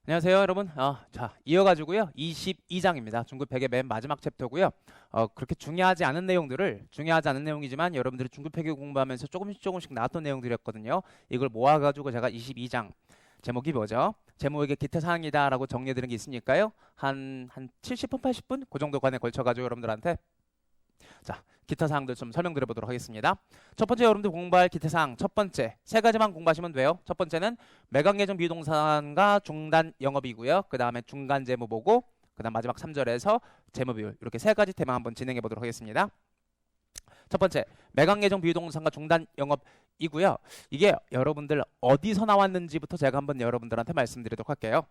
안녕하세요, 여러분. 자, 이어가지고요. 22장입니다. 중급 100의 맨 마지막 챕터고요. 그렇게 중요하지 않은 내용들을, 중요하지 않은 내용이지만 여러분들이 중급 100을 공부하면서 조금씩 나왔던 내용들이었거든요. 이걸 모아가지고 제가 22장, 제목이 뭐죠? 제목에 기타 사항이다라고 정리해드린 게 있으니까요. 한 70분, 80분? 그 정도 간에 걸쳐가지고 여러분들한테 자, 기타 사항들 좀 설명드려 보도록 하겠습니다. 첫 번째 여러분들 공부할 기타 사항 첫 번째 세 가지만 공부하시면 돼요. 첫 번째는 매각 예정 비유동산과 중단 영업이고요. 그 다음에 중간 재무 보고 그 다음 마지막 3절에서 재무 비율 이렇게 세 가지 테마 한번 진행해 보도록 하겠습니다. 첫 번째 매각 예정 비유동산과 중단 영업이고요. 이게 여러분들 어디서 나왔는지부터 제가 한번 여러분들한테 말씀드리도록 할게요.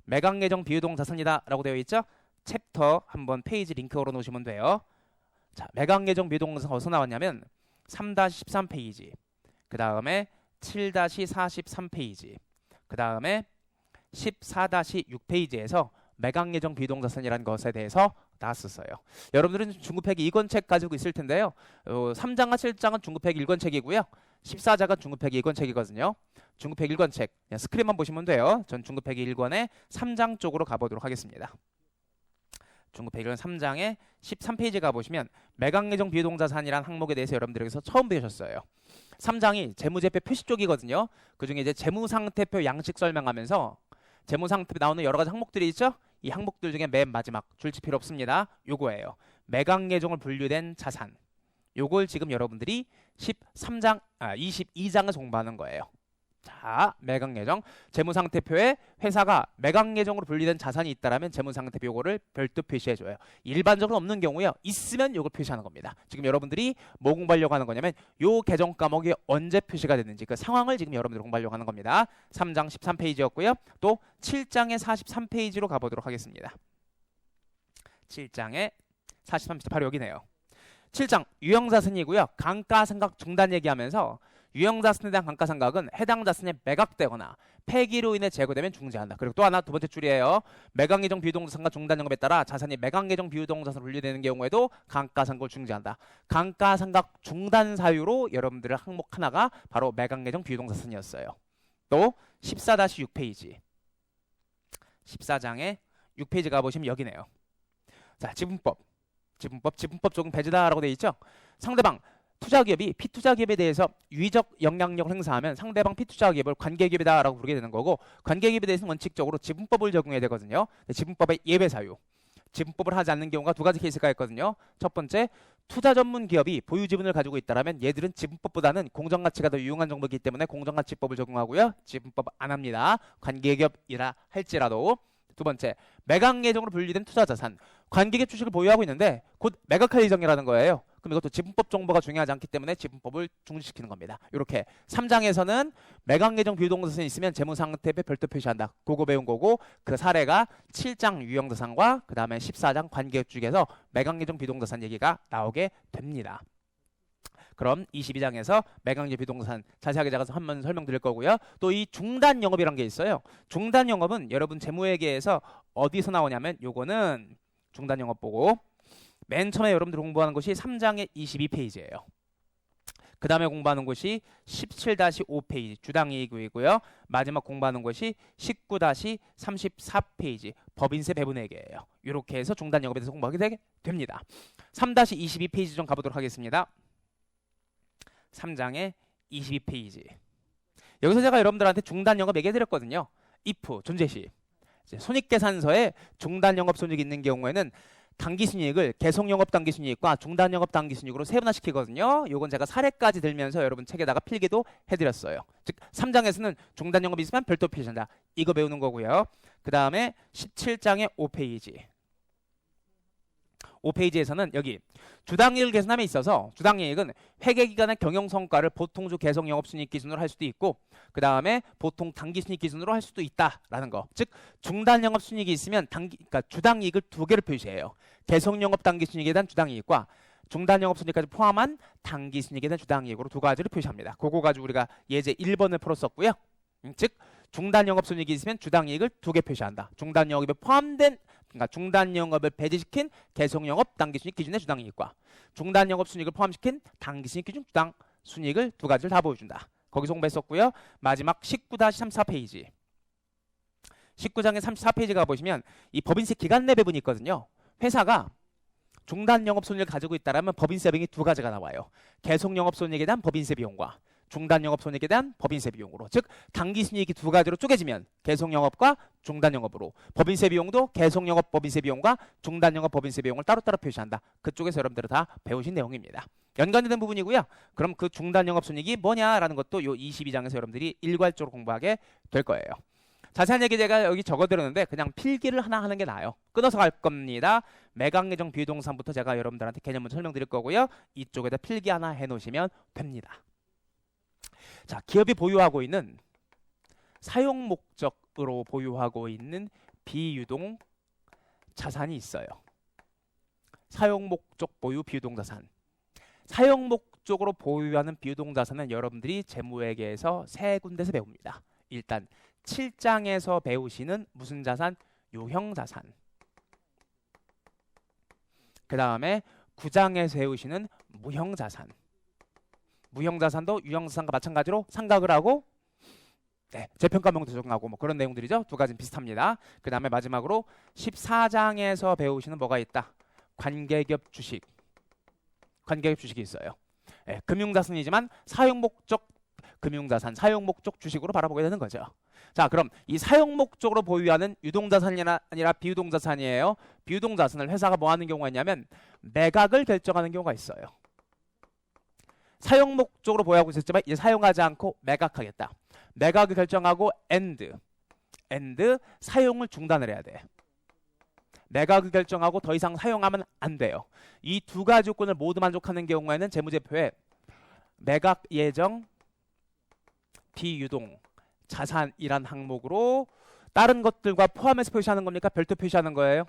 매각 예정 비유동자산이다 라고 되어 있죠. 챕터 한번 페이지 링크 걸어 놓으시면 돼요. 자, 매각 예정 비유동산 어디서 나왔냐면 3-13페이지, 그 다음에 7-43페이지, 그 다음에 14-6페이지에서 매각 예정 비유동자산이라는 것에 대해서 나왔었어요. 여러분들은 중급회계 2권책 가지고 있을 텐데요. 3장과 7장은 중급회계 1권책이고요. 14장은 중급회계 2권책이거든요. 중급회계 1권책 그냥 스크린만 보시면 돼요. 전 중급회계 1권의 3장 쪽으로 가보도록 하겠습니다. 중급회계 1권 3장에 13페이지 가보시면 매각 예정 비유동자산이라는 항목에 대해서 여러분들에게서 처음 배우셨어요. 3장이 재무제표 표시 쪽이거든요. 그 중에 이제 재무상태표 양식 설명하면서 재무상태표 나오는 여러 가지 항목들이 있죠. 이 항목들 중에 맨 마지막 줄칠 필요 없습니다. 요거예요. 매각 예정을 분류된 자산. 요걸 지금 여러분들이 22장에서 공부하는 거예요. 자, 매각 예정. 재무상태표에 회사가 매각 예정으로 분리된 자산이 있다라면 재무상태표 요거를 별도 표시해 줘요. 일반적으로 없는 경우요. 있으면 요걸 표시하는 겁니다. 지금 여러분들이 뭐 공부하려고 하는 거냐면 요 계정 과목이 언제 표시가 됐는지 그 상황을 지금 여러분들이 공부하려고 하는 겁니다. 3장 13페이지였고요. 또 7장의 43페이지로 가보도록 하겠습니다. 7장의 43페이지 바로 여기네요. 7장 유형자산이고요. 감가상각 중단 얘기하면서 유형자산에 대한 감가상각은 해당 자산이 매각되거나 폐기로 인해 제거되면 중지한다. 그리고 또 하나 두 번째 줄이에요. 매각 예정 비유동자산과 중단 영업에 따라 자산이 매각 예정 비유동자산으로 분류되는 경우에도 감가상각을 중지한다. 감가상각 중단 사유로 여러분들의 항목 하나가 바로 매각 예정 비유동자산이었어요. 또 14-6페이지 14장에 6페이지 가보시면 여기네요. 자, 지분법 조금 배제다라고 되어 있죠. 상대방 투자기업이 피투자기업에 대해서 유의적 영향력을 행사하면 상대방 피투자기업을 관계기업이다라고 부르게 되는 거고, 관계기업에 대해서는 원칙적으로 지분법을 적용해야 되거든요. 지분법의 예외 사유, 지분법을 하지 않는 경우가 두 가지 케이스가 있거든요. 첫 번째, 투자 전문 기업이 보유 지분을 가지고 있다면 얘들은 지분법보다는 공정가치가 더 유용한 정보이기 때문에 공정가치법을 적용하고요. 지분법 안 합니다. 관계기업이라 할지라도. 두 번째, 매각 예정으로 분리된 투자자산. 관계기업 주식을 보유하고 있는데 곧 매각할 예정이라는 거예요. 그럼 이것도 지분법 정보가 중요하지 않기 때문에 지분법을 중지시키는 겁니다. 이렇게 3장에서는 매각 예정 비유동자산이 있으면 재무상태표에 별도 표시한다. 그거 배운 거고, 그 사례가 7장 유형자산과 그 다음에 14장 관계기업 쪽에서 매각 예정 비유동자산 얘기가 나오게 됩니다. 그럼 22장에서 매각예정 비유동자산 자세하게 제가 한번 설명드릴 거고요. 또 이 중단 영업이란 게 있어요. 중단 영업은 여러분 재무회계에서 어디서 나오냐면 요거는 중단 영업 보고 맨 처음에 여러분들 공부하는 것이 3장의 22페이지예요. 그 다음에 공부하는 것이 17-5페이지 주당이익이고요. 마지막 공부하는 것이 19-34페이지 법인세 배분회계예요. 이렇게 해서 중단 영업에 대해서 공부하게 됩니다. 3-22페이지 좀 가보도록 하겠습니다. 3장의 22페이지. 여기서 제가 여러분들한테 중단 영업 얘기해드렸거든요. if 존재시 손익계산서에 중단 영업 손익이 있는 경우에는 당기순이익을 계속영업 당기순이익과 중단 영업 당기순이익으로 세분화시키거든요. 요건 제가 사례까지 들면서 여러분 책에다가 필기도 해드렸어요. 즉 3장에서는 중단 영업이 있으면 별도 표시한다. 이거 배우는 거고요. 그 다음에 17장의 5페이지 5페이지에서는 여기 주당이익을 계산함에 있어서 주당이익은 회계기간의 경영성과를 보통주 계속영업순이익 기준으로 할 수도 있고, 그 다음에 보통 당기순이익 기준으로 할 수도 있다라는 거. 즉 중단영업순이익이 있으면 그러니까 주당이익을 두 개를 표시해요. 계속영업 당기순이익에 대한 주당이익과 중단영업순이익까지 포함한 당기순이익에 대한 주당이익으로 두 가지를 표시합니다. 그거 가지고 우리가 예제 1번을 풀었었고요. 즉 중단영업순이익이 있으면 주당이익을 두 개 표시한다. 중단영업에 포함된 그러니까 중단영업을 배제시킨 계속영업 당기순이익 기준의 주당이익과 중단영업 순이익을 포함시킨 당기순이익 기준 주당순이익을 두 가지를 다 보여준다. 거기서 공부했었고요. 마지막 19-34페이지 19장의 34페이지 가보시면 이 법인세 기간 내 배분이 있거든요. 회사가 중단 영업 손익을 가지고 있다라면 법인세 비용이 두 가지가 나와요. 계속 영업 손익에 대한 법인세 비용과 중단 영업 손익에 대한 법인세 비용으로. 즉 당기 순이익이 두 가지로 쪼개지면 계속 영업과 중단 영업으로 법인세 비용도 계속 영업 법인세 비용과 중단 영업 법인세 비용을 따로따로 표시한다. 그쪽에서 여러분들은 다 배우신 내용입니다. 연관된 부분이고요. 그럼 그 중단 영업 손익이 뭐냐라는 것도 요 22장에서 여러분들이 일괄적으로 공부하게 될 거예요. 자세한 얘기 제가 여기 적어드렸는데 그냥 필기를 하나 하는 게 나아요. 끊어서 갈 겁니다. 매각예정 비유동산부터 제가 여러분들한테 개념을 설명드릴 거고요. 이쪽에다 필기 하나 해놓으시면 됩니다. 자, 기업이 보유하고 있는 사용 목적으로 보유하고 있는 비유동 자산이 있어요. 사용 목적 보유 비유동 자산. 사용 목적으로 보유하는 비유동 자산은 여러분들이 재무회계에서 세 군데서 배웁니다. 일단 7장에서 배우시는 무슨 자산? 유형 자산. 그 다음에 9장에서 배우시는 무형 자산. 무형 자산도 유형 자산과 마찬가지로 상각을 하고 재평가명도 적용하고 뭐 그런 내용들이죠. 두 가지는 비슷합니다. 그 다음에 마지막으로 14장에서 배우시는 뭐가 있다? 관계기업 주식. 관계기업 주식이 있어요. 금융자산이지만 사용목적 금융자산, 사용목적 주식으로 바라보게 되는 거죠. 자, 그럼 이 사용목적으로 보유하는 유동자산이 아니라 비유동자산이에요. 비유동자산을 회사가 뭐 하는 경우가 있냐면 매각을 결정하는 경우가 있어요. 사용목적으로 보유하고 있었지만 이제 사용하지 않고 매각하겠다. 매각을 결정하고 and 사용을 중단을 해야 돼. 매각을 결정하고 더 이상 사용하면 안 돼요. 이 두 가지 요건을 모두 만족하는 경우에는 재무제표에 매각 예정 비유동 자산이란 항목으로 다른 것들과 포함해서 표시하는 겁니까? 별도 표시하는 거예요?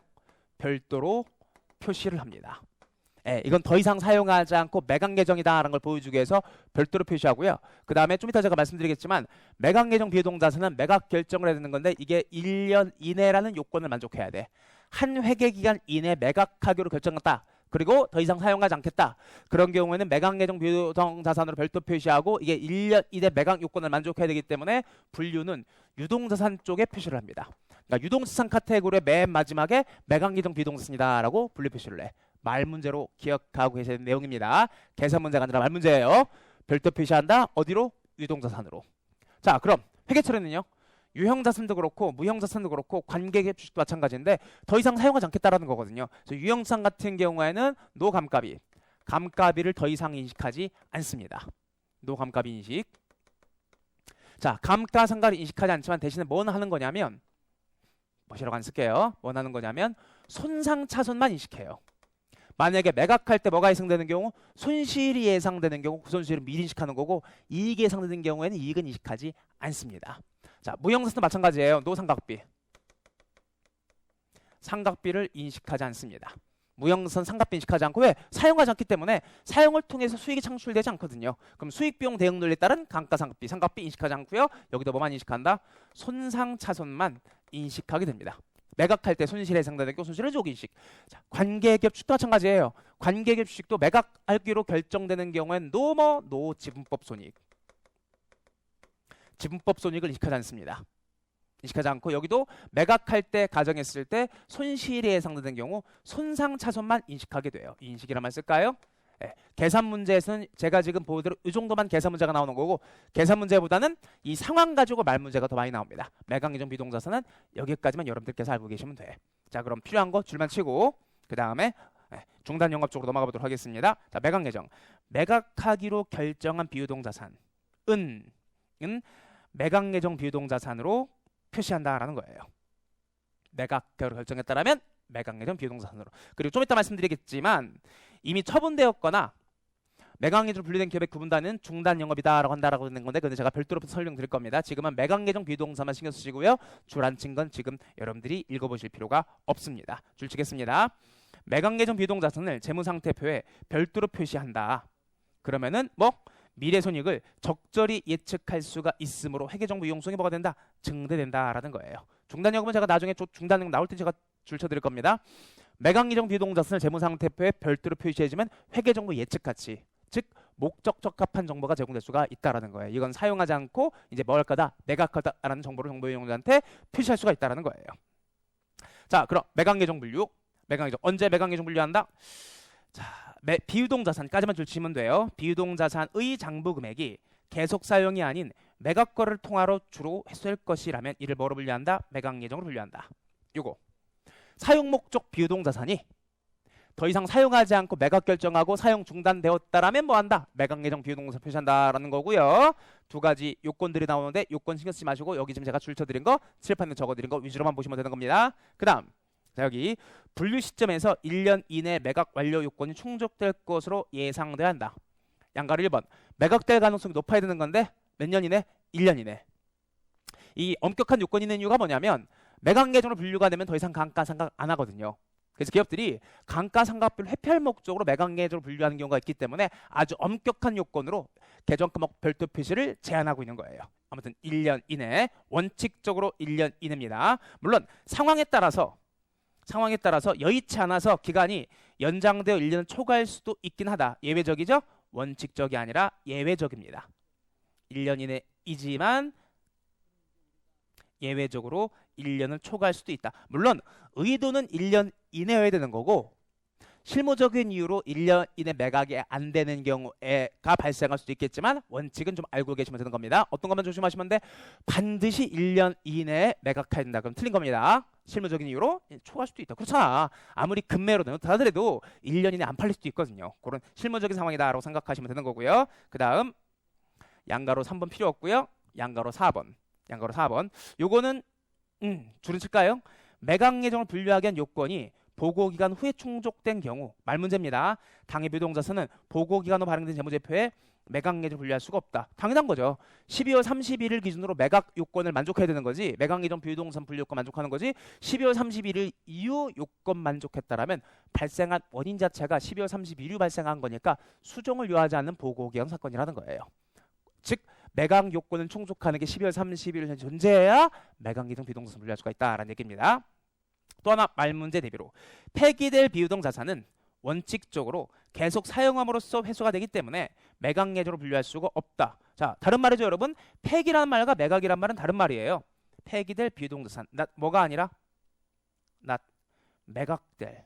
별도로 표시를 합니다. 이건 더 이상 사용하지 않고 매각 예정이다라는 걸 보여주기 위해서 별도로 표시하고요. 그 다음에 좀 이따 제가 말씀드리겠지만 매각 예정 비유동 자산은 매각 결정을 해야 되는 건데 이게 1년 이내라는 요건을 만족해야 돼. 한 회계 기간 이내 매각하기로 결정했다. 그리고 더 이상 사용하지 않겠다. 그런 경우에는 매각 예정 비유동 자산으로 별도 표시하고 이게 1년 이내 매각 요건을 만족해야 되기 때문에 분류는 유동자산 쪽에 표시를 합니다. 그러니까 유동자산 카테고리의 맨 마지막에 매각 예정 비유동 자산이다라고 분류 표시를 해. 말 문제로 기억하고 계시는 내용입니다. 계산 문제가 아니라 말 문제예요. 별도 표시한다. 어디로? 유동자산으로. 자, 그럼 회계 처리는요? 유형자산도 그렇고 무형자산도 그렇고 관계기업 주식도 마찬가지인데 더 이상 사용하지 않겠다라는 거거든요. 그래서 유형자산 같은 경우에는 노감가비, 감가비를 더 이상 인식하지 않습니다. 노감가비 인식. 자, 감가상각을 인식하지 않지만 대신에 뭘 하는 거냐면 뭐시라고 안 쓸게요. 뭐 하는 거냐면 손상차손만 인식해요. 만약에 매각할 때 뭐가 예상되는 경우? 손실이 예상되는 경우 그 손실을 미리 인식하는 거고 이익이 예상되는 경우에는 이익은 인식하지 않습니다. 자, 무형자산도 마찬가지예요. 노상각비. 상각비를 인식하지 않습니다. 무형자산 상각비 인식하지 않고 왜? 사용하지 않기 때문에 사용을 통해서 수익이 창출되지 않거든요. 그럼 수익비용 대응 논리에 따른 감가상각비, 상각비 인식하지 않고요. 여기도 뭐만 인식한다? 손상차손만 인식하게 됩니다. 매각할 때 손실이 예상되는 경우 손실을 조기인식. 자, 관계기업 주식도 마찬가지예요. 관계기업 주식도 매각하기로 결정되는 경우엔 노 지분법 손익. 지분법 손익을 인식하지 않습니다. 인식하지 않고 여기도 매각할 때 가정했을 때 손실이 예상되는 경우 손상차손만 인식하게 돼요. 인식이란 말 쓸까요? 계산 문제에서는 제가 지금 보여드린 이 정도만 계산 문제가 나오는 거고 계산 문제보다는 이 상황 가지고 말 문제가 더 많이 나옵니다. 매각 예정 비동자산은 여기까지만 여러분들께서 알고 계시면 돼. 자, 그럼 필요한 거 줄만 치고 그 다음에 중단 영업 쪽으로 넘어가 보도록 하겠습니다. 자, 매각 예정. 매각하기로 결정한 비유동자산은 매각 예정 비유동자산으로 표시한다라는 거예요. 매각으로 결정했다라면 매각 예정 비유동자산으로. 그리고 좀 이따 말씀드리겠지만 이미 처분되었거나 매각 예정으로 분류된 기업의 구분단은 중단 영업이다라고 한다라고 하는 건데 근데 제가 별도로 설명드릴 겁니다. 지금은 매각 예정 비유동자산만 신경 쓰시고요. 줄 안 친 건 지금 여러분들이 읽어보실 필요가 없습니다. 줄 치겠습니다. 매각 예정 비유동자산을 재무상태표에 별도로 표시한다. 그러면은 뭐 미래 손익을 적절히 예측할 수가 있으므로 회계정보 유용성이 뭐가 된다? 증대된다라는 거예요. 중단 영업은 제가 나중에 중단 영업 나올 때 제가 줄쳐드릴 겁니다. 매각 예정 비유동자산을 재무상태표에 별도로 표시해주면 회계정보 예측 가치 즉 목적 적합한 정보가 제공될 수가 있다라는 거예요. 이건 사용하지 않고 이제 뭐 할 거다? 매각하다라는 정보를 정보 이용자한테 표시할 수가 있다라는 거예요. 자, 그럼 매각 예정 분류. 매각 예정 언제 매각 예정 분류한다? 자, 비유동 자산까지만 줄치면 돼요. 비유동 자산의 장부 금액이 계속 사용이 아닌 매각 거래를 통화로 주로 회수할 것이라면 이를 뭐로 분류한다? 매각 예정으로 분류한다. 요거 사용 목적 비유동 자산이 더 이상 사용하지 않고 매각 결정하고 사용 중단되었다라면 뭐 한다? 매각 예정 비유동 자산 표시한다라는 거고요. 두 가지 요건들이 나오는데 요건 신경 쓰지 마시고 여기 지금 제가 줄쳐드린 거 칠판에 적어드린 거 위주로만 보시면 되는 겁니다. 그 다음 자, 여기 분류 시점에서 1년 이내 매각 완료 요건이 충족될 것으로 예상돼야 한다. 양가로 1번 매각될 가능성이 높아야 되는 건데 몇 년 이내? 1년 이내. 이 엄격한 요건이 있는 이유가 뭐냐면 매각 예정으로 분류가 되면 더 이상 감가상각 안 하거든요. 그래서 기업들이 감가상각비를 회피할 목적으로 매각 예정으로 분류하는 경우가 있기 때문에 아주 엄격한 요건으로 계정금액 별도 표시를 제한하고 있는 거예요. 아무튼 1년 이내, 원칙적으로 1년 이내입니다. 물론 상황에 따라서 여의치 않아서 기간이 연장되어 1년을 초과할 수도 있긴 하다. 예외적이죠? 원칙적이 아니라 예외적입니다. 1년 이내이지만 예외적으로 1년을 초과할 수도 있다. 물론 의도는 1년 이내여야 되는 거고 실무적인 이유로 1년 이내 매각이 안 되는 경우가 발생할 수도 있겠지만 원칙은 좀 알고 계시면 되는 겁니다. 어떤 것만 조심하시면 돼? 반드시 1년 이내에 매각해야 된다. 그럼 틀린 겁니다. 실무적인 이유로 초과할 수도 있다. 그렇잖아. 아무리 급매로는 하더라도 1년 이내 안 팔릴 수도 있거든요. 그런 실무적인 상황이다라고 생각하시면 되는 거고요. 그 다음 양가로 3번 필요 없고요. 양가로 4번. 요거는 줄은 칠까요? 매각 예정을 분류하기 위한 요건이 보고기간 후에 충족된 경우 말 문제입니다. 당해 비유동자산은 보고기간 후 발행된 재무제표에 매각 예정을 분류할 수가 없다. 당연한 거죠. 12월 31일 기준으로 매각 요건을 만족해야 되는 거지. 매각 예정 비유동산 분류 요건 만족하는 거지. 12월 31일 이후 요건 만족했다라면 발생한 원인 자체가 12월 31일 이후 발생한 거니까 수정을 요하지 않는 보고기간 사건이라는 거예요. 즉 매각 요건을 충족하는 게 12월 30일 존재해야 매각 예정 비유동산 분류할 수가 있다라는 얘기입니다. 또 하나 말 문제 대비로 폐기될 비유동 자산은 원칙적으로 계속 사용함으로써 회수가 되기 때문에 매각 예정으로 분류할 수가 없다. 자, 다른 말이죠, 여러분. 폐기라는 말과 매각이란 말은 다른 말이에요. 폐기될 비유동 자산. 뭐가 아니라 매각될.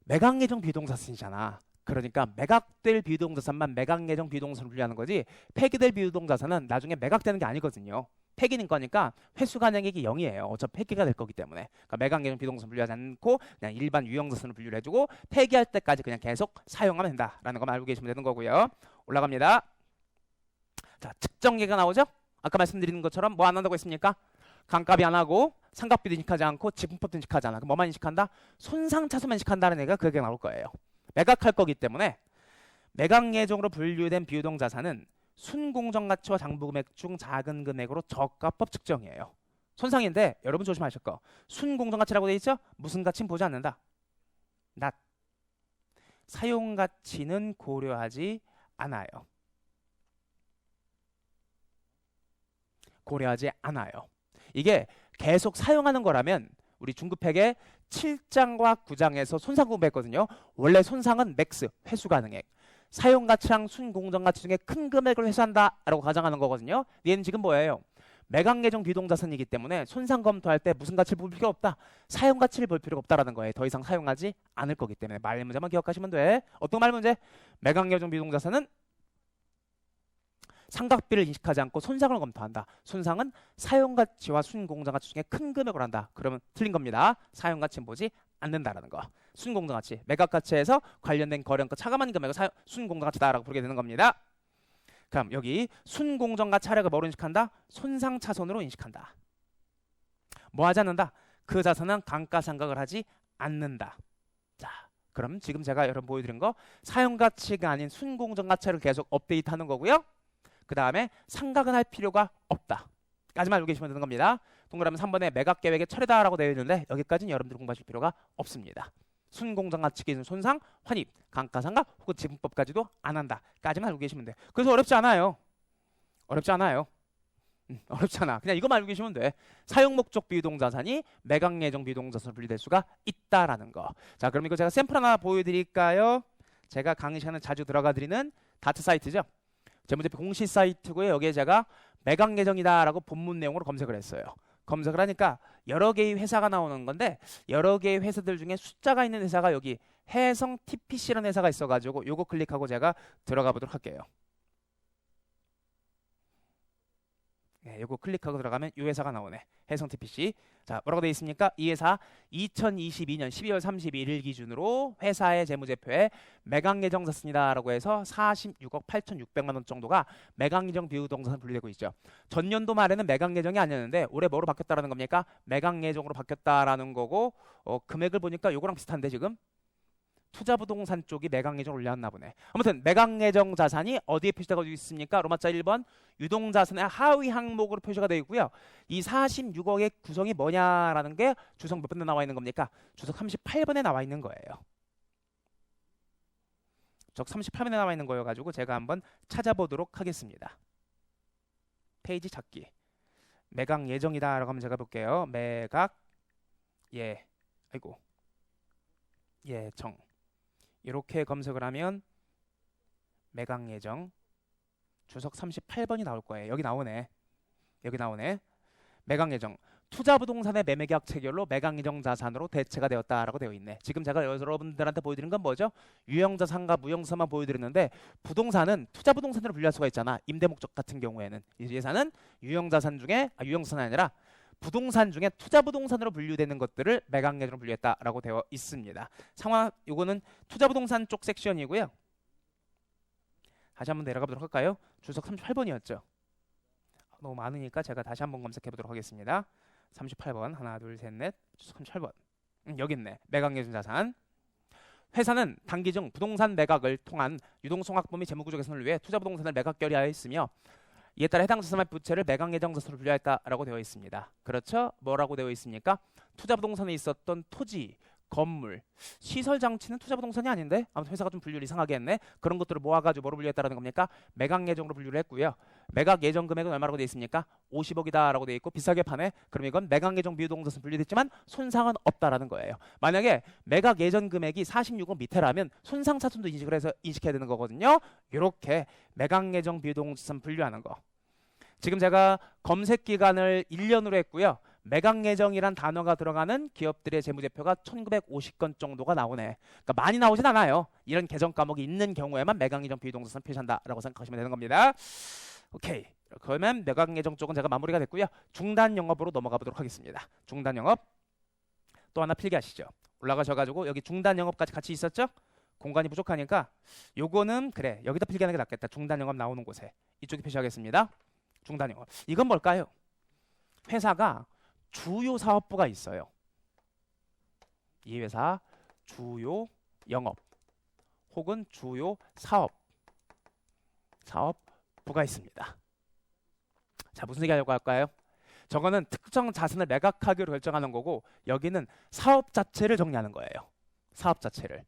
매각 예정 비유동 자산이잖아. 그러니까 매각될 비유동 자산만 매각 예정 비유동 자산을 분류하는 거지. 폐기될 비유동 자산은 나중에 매각되는 게 아니거든요. 폐기는 거니까 회수 가능액이 0이에요. 어차피 폐기가 될 거기 때문에. 그러니까 매각 예정 비유동산 분류하지 않고 그냥 일반 유형자산을 분류를 해주고 폐기할 때까지 그냥 계속 사용하면 된다라는 것만 알고 계시면 되는 거고요. 올라갑니다. 자, 측정계가 나오죠? 아까 말씀드린 것처럼 뭐 안 한다고 했습니까? 감가비 안 하고 상각비도 인식하지 않고 지분법도 인식하지 않아. 그럼 뭐만 인식한다? 손상차손만 인식한다는 얘기가 그게 나올 거예요. 매각할 거기 때문에 매각 예정으로 분류된 비유동 자산은 순공정가치와 장부금액 중 작은 금액으로 저가법 측정이에요. 손상인데 여러분 조심하실 거. 순공정가치라고 돼 있죠? 무슨 가치는 보지 않는다. 사용가치는 고려하지 않아요. 이게 계속 사용하는 거라면 우리 중급회계 7장과 9장에서 손상 공부했거든요. 원래 손상은 맥스, 회수 가능액. 사용가치랑 순공정가치 중에 큰 금액을 회수한다라고 가정하는 거거든요. 얘는 지금 뭐예요? 매각 예정 비유동자산이기 때문에 손상 검토할 때 무슨 가치를 볼 필요가 없다. 사용가치를 볼 필요가 없다라는 거예요. 더 이상 사용하지 않을 거기 때문에 말 문제만 기억하시면 돼. 어떤 말 문제? 매각 예정 비유동자산은 상각비를 인식하지 않고 손상을 검토한다. 손상은 사용가치와 순공정가치 중에 큰 금액을 한다. 그러면 틀린 겁니다. 사용가치는 보지 않는다라는 거. 순공정가치, 매각가치에서 관련된 거래원가 차감한 금액을 순공정가치다라고 부르게 되는 겁니다. 그럼 여기 순공정가치 하락을 뭐로 인식한다? 손상차손으로 인식한다. 뭐 하지 않는다? 그 자산은 감가상각을 하지 않는다. 자, 그럼 지금 제가 여러분 보여드린 거 사용가치가 아닌 순공정가치를 계속 업데이트하는 거고요. 그 다음에 상각은 할 필요가 없다. 까지만 알고 계시면 되는 겁니다. 동그라미 3번에 매각계획의 철회다라고 되어 있는데 여기까지는 여러분들 공부하실 필요가 없습니다. 순공정가치 기준 손상, 환입, 감가상각 혹은 지분법까지도 안 한다. 까지만 알고 계시면 돼. 그래서 어렵지 않아요. 어렵지 않아. 그냥 이거만 알고 계시면 돼. 사용목적 비유동자산이 매각 예정 비유동자산으로 분리될 수가 있다라는 거. 자, 그럼 이거 제가 샘플 하나 보여드릴까요? 제가 강의 시간에 자주 들어가 드리는 다트 사이트죠. 재무제표 공시 사이트고요. 여기에 제가 매각 예정이다라고 본문 내용으로 검색을 했어요. 검색을 하니까 여러 개의 회사가 나오는 건데 여러 개의 회사들 중에 숫자가 있는 회사가 여기 해성 TPC라는 회사가 있어가지고 요거 클릭하고 제가 들어가 보도록 할게요. 네, 요거 클릭하고 들어가면 이 회사가 나오네. 해성 TPC. 자, 뭐라고 되어 있습니까? 이 회사 2022년 12월 31일 기준으로 회사의 재무제표에 매각 예정 샀습니다라고 해서 46억 8,600만 원 정도가 매각 예정 비유동산 분류되고 있죠. 전년도 말에는 매각 예정이 아니었는데 올해 뭐로 바뀌었다라는 겁니까? 매각 예정으로 바뀌었다라는 거고 금액을 보니까 요거랑 비슷한데 지금 투자부동산 쪽이 매각 예정을 올려놨나 보네. 아무튼 매각 예정 자산이 어디에 표시되어 있습니까? 로마자 1번 유동자산의 하위 항목으로 표시가 되어 있고요. 이 46억의 구성이 뭐냐라는 게 주석 몇 번에 나와 있는 겁니까? 주석 38번에 나와 있는 거예요. 주석 38번에 나와 있는 거여가지고 제가 한번 찾아보도록 하겠습니다. 페이지 찾기. 매각 예정이다 라고 하면 제가 볼게요. 매각 예정 이렇게 검색을 하면 매각 예정 주석 38번이 나올 거예요. 여기 나오네. 매각 예정 투자부동산의 매매계약 체결로 매각 예정 자산으로 대체가 되었다라고 되어 있네. 지금 제가 여러분들한테 보여드리는 건 뭐죠? 유형자산과 무형자산만 보여드렸는데 부동산은 투자부동산으로 분류할 수가 있잖아. 임대목적 같은 경우에는 이 예산은 유형자산 중에 유형자산이 아니라 부동산 중에 투자부동산으로 분류되는 것들을 매각 예정으로 분류했다라고 되어 있습니다. 상황 요거는 투자부동산 쪽 섹션이고요. 다시 한번 내려가 보도록 할까요? 주석 38번이었죠. 너무 많으니까 제가 다시 한번 검색해 보도록 하겠습니다. 38번 하나 둘 셋 넷 주석 38번 여기 있네. 매각 예정 자산. 회사는 단기 중 부동산 매각을 통한 유동성확보 및 재무구조 개선을 위해 투자부동산을 매각 결의하였으며 이에 따라 해당 자산의 부채를 매각 예정 자산으로 분류했다라고 되어 있습니다. 그렇죠? 뭐라고 되어 있습니까? 투자부동산에 있었던 토지, 건물, 시설 장치는 투자부동산이 아닌데 아무튼 회사가 좀 분류를 이상하게 했네. 그런 것들을 모아가지고 뭐로 분류했다라는 겁니까? 매각 예정으로 분류를 했고요. 매각 예정 금액은 얼마라고 되어 있습니까? 50억이다라고 되어 있고 비싸게 파네. 그럼 이건 매각 예정 비유동산 분류됐지만 손상은 없다라는 거예요. 만약에 매각 예정 금액이 46억 밑에라면 손상 차손도 인식을 해서 인식해야 되는 거거든요. 이렇게 매각 예정 비유동산 분류하는 거. 지금 제가 검색 기간을 1년으로 했고요. 매각 예정이란 단어가 들어가는 기업들의 재무제표가 1950건 정도가 나오네. 그러니까 많이 나오진 않아요. 이런 계정 과목이 있는 경우에만 매각 예정 비유동산 표시한다라고 생각하시면 되는 겁니다. 오케이. 그러면 매각 예정 쪽은 제가 마무리가 됐고요. 중단 영업으로 넘어가 보도록 하겠습니다. 중단 영업 또 하나 필기하시죠. 올라가셔가지고 여기 중단 영업까지 같이 있었죠? 공간이 부족하니까 요거는 그래 여기다 필기하는 게 낫겠다. 중단 영업 나오는 곳에 이쪽에 표시하겠습니다. 중단 영업. 이건 뭘까요? 회사가 주요 사업부가 있어요. 이 회사 주요 영업 혹은 주요 사업부가 있습니다. 자, 무슨 얘기 하려고 할까요? 저거는 특정 자산을 매각하기로 결정하는 거고 여기는 사업 자체를 정리하는 거예요. 사업 자체.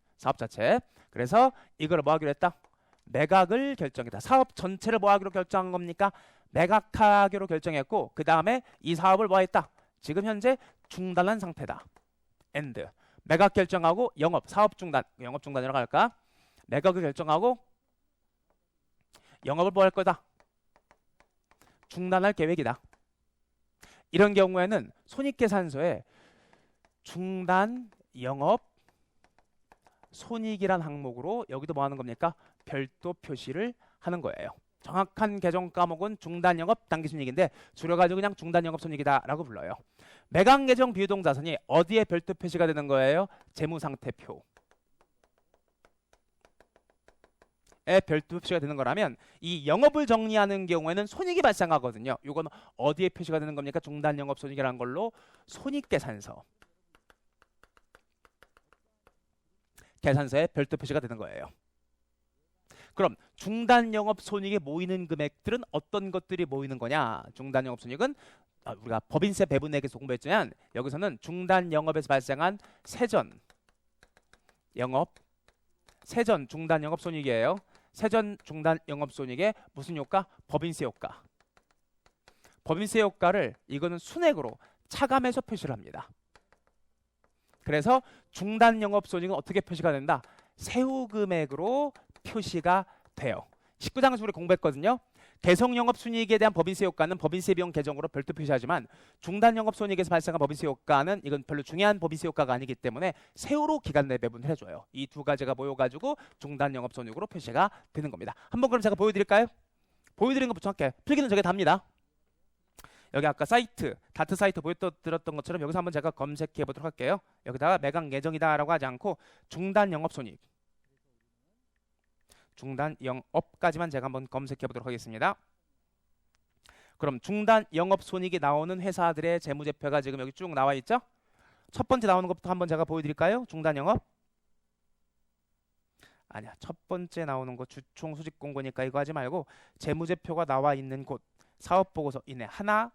그래서 이걸 뭐 하기로 했다? 매각을 결정했다. 사업 전체를 뭐 하기로 결정한 겁니까? 매각하기로 결정했고 그 다음에 이 사업을 뭐 했다? 지금 현재 중단한 상태다. 엔드. 매각 결정하고 사업 중단. 영업 중단이라고 할까? 매각을 결정하고 영업을 뭐 할 거다? 중단할 계획이다. 이런 경우에는 손익계산서에 중단 영업 손익이란 항목으로 여기도 뭐 하는 겁니까? 별도 표시를 하는 거예요. 정확한 계정 과목은 중단 영업 단기 순이익인데 줄여가지고 그냥 중단 영업 손익이다라고 불러요. 매각 예정 비유동 자산이 어디에 별도 표시가 되는 거예요? 재무상태표에 별도 표시가 되는 거라면 이 영업을 정리하는 경우에는 손익이 발생하거든요. 이건 어디에 표시가 되는 겁니까? 중단 영업 손익이라는 걸로 손익계산서 계산서에 별도 표시가 되는 거예요. 그럼 중단 영업 손익에 모이는 금액들은 어떤 것들이 모이는 거냐? 중단 영업 손익은 우리가 법인세 배분액에서 공부했지만 여기서는 중단 영업에서 발생한 세전 중단 영업 손익이에요. 세전 중단 영업 손익의 무슨 효과? 법인세 효과. 법인세 효과를 이거는 순액으로 차감해서 표시를 합니다. 그래서 중단 영업 손익은 어떻게 표시가 된다? 세후 금액으로 표시가 돼요. 19장에서 우리 공부했거든요. 개성 영업 순이익에 대한 법인세 효과는 법인세 비용 계정으로 별도 표시하지만 중단 영업 손익에서 발생한 법인세 효과는 이건 별로 중요한 법인세 효과가 아니기 때문에 세후로 기간 내 배분을 해줘요. 이 두 가지가 모여가지고 중단 영업 손익으로 표시가 되는 겁니다. 한번 그럼 제가 보여드릴까요? 보여드리는 거 붙여놓을게요. 필기는 저게 답니다. 여기 아까 사이트, 다트 사이트 보여드렸던 것처럼 여기서 한번 제가 검색해 보도록 할게요. 여기다가 매각 예정이다라고 하지 않고 중단 영업 손익, 중단 영업까지만 제가 한번 검색해 보도록 하겠습니다. 그럼 중단 영업 손익이 나오는 회사들의 재무제표가 지금 여기 쭉 나와 있죠? 첫 번째 나오는 것부터 한번 제가 보여드릴까요? 중단 영업. 아니야, 첫 번째 나오는 거 주총 수직 공고니까 이거 하지 말고 재무제표가 나와 있는 곳 사업보고서 이네 하나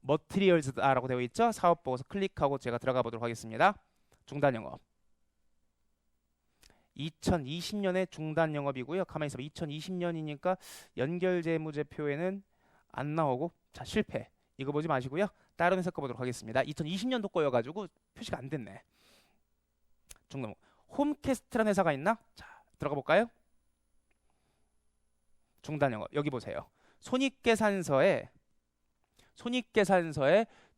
머티리얼즈다라고 되어 있죠? 사업보고서 클릭하고 제가 들어가 보도록 하겠습니다. 중단 영업 2020년에 중단 영업이고요. 가만히 있어봐. 2020년이니까 연결 재무제표에는 안 나오고, 자, 실패. 이거 보지 마시고요. 다른 회사 거 보도록 하겠습니다. 2020년도 거여가지고 표시가 안 됐네. 중단 홈캐스트라는 회사가 있나? 자, 들어가 볼까요? 중단 영업 여기 보세요. 손익계산서에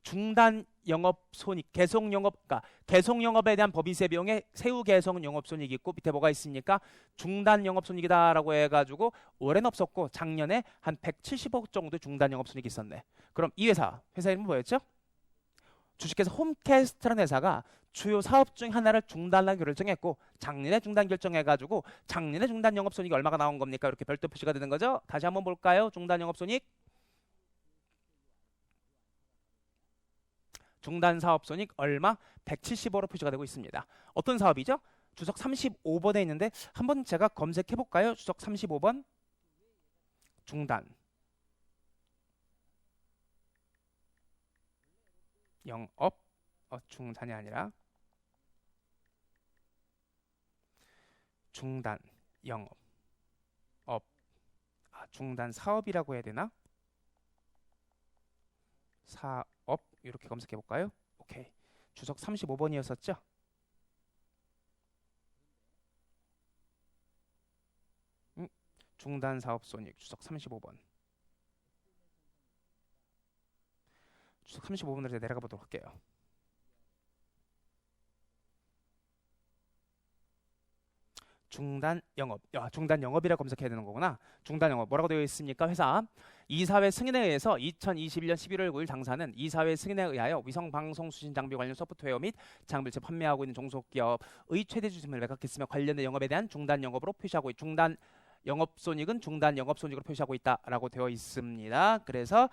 중단 영업 손익, 개송 영업, 그러니까 개송 영업에 대한 법인세 비용에 세후 개송 영업 손익이 있고 밑에 뭐가 있습니까? 중단 영업 손익이다라고 해가지고 올해는 없었고 작년에 한 170억 정도 중단 영업 손익이 있었네. 그럼 이 회사 이름은 뭐였죠? 주식회사 홈캐스트라는 회사가 주요 사업 중 하나를 중단하기로 결정했고 작년에 중단 결정해가지고 작년에 중단 영업 손익이 얼마가 나온 겁니까? 이렇게 별도 표시가 되는 거죠. 다시 한번 볼까요? 중단 영업 손익, 중단 사업 손익 얼마? 170억으로 표시가 되고 있습니다. 어떤 사업이죠? 주석 35번에 있는데 한번 제가 검색해 볼까요? 주석 35번 중단 영업 중단이 아니라 중단 영업 중단 사업이라고 해야 되나? 사업 이렇게 검색해 볼까요? 오케이. 주석 35번이었었죠? 중단 사업 손익 주석 35번. 주석 35번으로 내려가 보도록 할게요. 중단 영업. 중단 영업이라고 검색해야 되는 거구나. 중단 영업 뭐라고 되어 있습니까? 회사 이사회 승인에 의해서 2021년 11월 9일 당사는 이사회 승인에 의하여 위성방송 수신 장비 관련 소프트웨어 및 장비를 판매하고 있는 종속기업의 최대 주식을 매각했으며 관련된 영업에 대한 중단 영업으로 표시하고 중단 영업 손익은 중단 영업 손익으로 표시하고 있다라고 되어 있습니다. 그래서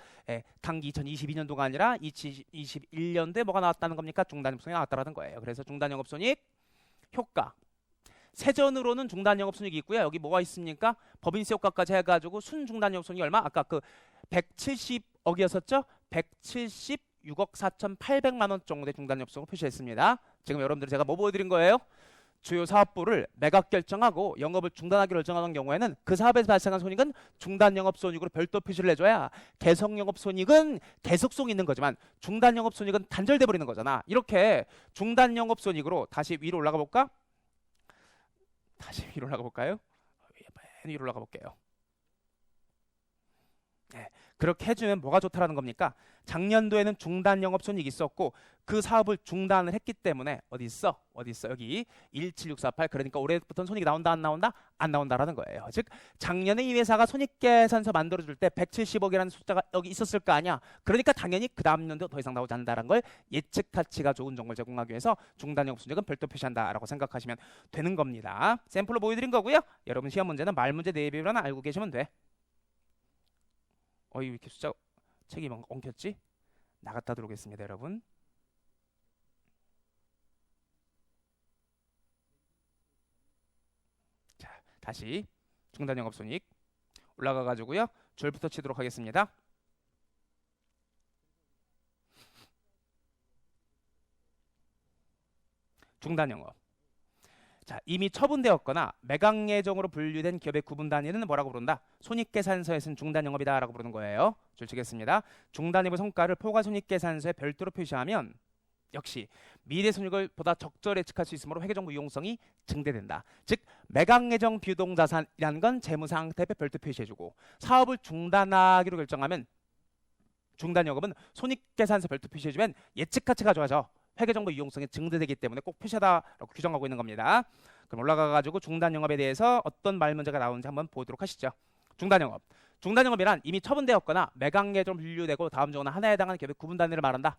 당기 2022년도가 아니라 2021년도에 뭐가 나왔다는 겁니까? 중단 영업 손익이 나왔다라는 거예요. 그래서 중단 영업 손익 효과 세전으로는 중단 영업 손익이 있고요. 여기 뭐가 있습니까? 법인세 효과까지 해가지고 순중단 영업 손익이 얼마? 아까 그 170억이었었죠? 176억 4,800만 원 정도의 중단 영업 손익을 표시했습니다. 지금 여러분들 제가 뭐 보여드린 거예요? 주요 사업부를 매각 결정하고 영업을 중단하기로 결정하는 경우에는 그 사업에서 발생한 손익은 중단 영업 손익으로 별도 표시를 해줘야 개성 영업 손익은 계속성이 있는 거지만 중단 영업 손익은 단절돼 버리는 거잖아. 이렇게 중단 영업 손익으로 다시 위로 올라가 볼까? 다시 위로 올라가 볼까요? 맨 위로 올라가 볼게요. 그렇게 해주면 뭐가 좋다라는 겁니까? 작년도에는 중단 영업 손익이 있었고 그 사업을 중단을 했기 때문에 어디 있어? 여기 17648. 그러니까 올해부터는 손익이 나온다 안 나온다? 안 나온다라는 거예요. 즉 작년에 이 회사가 손익계산서 만들어줄 때 170억이라는 숫자가 여기 있었을 거 아니야. 그러니까 당연히 그 다음 년도 더 이상 나오지 않는다는 걸 예측 가치가 좋은 정보를 제공하기 위해서 중단 영업 손익은 별도 표시한다라고 생각하시면 되는 겁니다. 샘플로 보여드린 거고요. 여러분 시험 문제는 말 문제 대비만 알고 계시면 돼. 왜 이렇게 숫자 책이 엉켰지? 나갔다 들어오겠습니다, 여러분. 자, 다시 중단 영업 손익 올라가 가지고요. 줄부터 치도록 하겠습니다. 중단 영업. 자, 이미 처분되었거나 매각 예정으로 분류된 기업의 구분 단위는 뭐라고 부른다? 손익계산서에서는 중단 영업이다 라고 부르는 거예요. 줄 치겠습니다. 중단 영업의 성과를 포괄 손익계산서에 별도로 표시하면 역시 미래 손익을 보다 적절히 예측할 수 있으므로 회계정보 유용성이 증대된다. 즉 매각예정 비유동자산이라는 건 재무상태표에 별도 표시해주고 사업을 중단하기로 결정하면 중단 영업은 손익계산서 별도 표시해주면 예측 가치가 좋아져 회계정보 유용성이 증대되기 때문에 꼭 표시하다라고 규정하고 있는 겁니다. 그럼 올라가가지고 중단 영업에 대해서 어떤 말 문제가 나오는지 한번 보도록 하시죠. 중단 영업. 중단 영업이란 이미 처분되었거나 매각예정 분류되고 다음 중 하나에 해당하는 기업의 구분 단위를 말한다.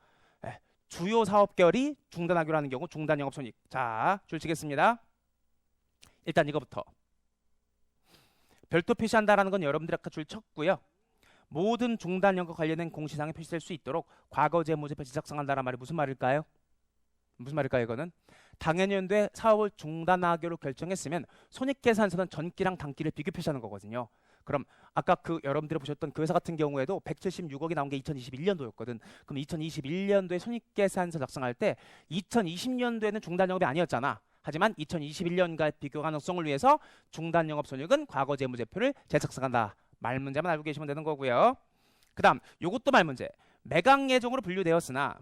주요 사업계열이 중단하기로 하는 경우 중단 영업 손익. 자, 줄치겠습니다. 일단 이거부터. 별도 표시한다라는 건 여러분들이 아까 줄 쳤고요. 모든 중단 영업 관련된 공시사항에 표시될 수 있도록 과거 재무제표 작성한다는 말이 무슨 말일까요? 무슨 말일까요, 이거는? 당해년도에 사업을 중단하기로 결정했으면 손익계산서는 전기랑 단기를 비교 표시하는 거거든요. 그럼 아까 여러분들이 보셨던 그 회사 같은 경우에도 176억이 나온 게 2021년도였거든. 그럼 2021년도에 손익계산서 작성할 때 2020년도에는 중단 영업이 아니었잖아. 하지만 2021년과 비교 가능성을 위해서 중단 영업 손익은 과거 재무제표를 재작성한다. 말 문제만 알고 계시면 되는 거고요. 그 다음 요것도 말 문제. 매각 예정으로 분류되었으나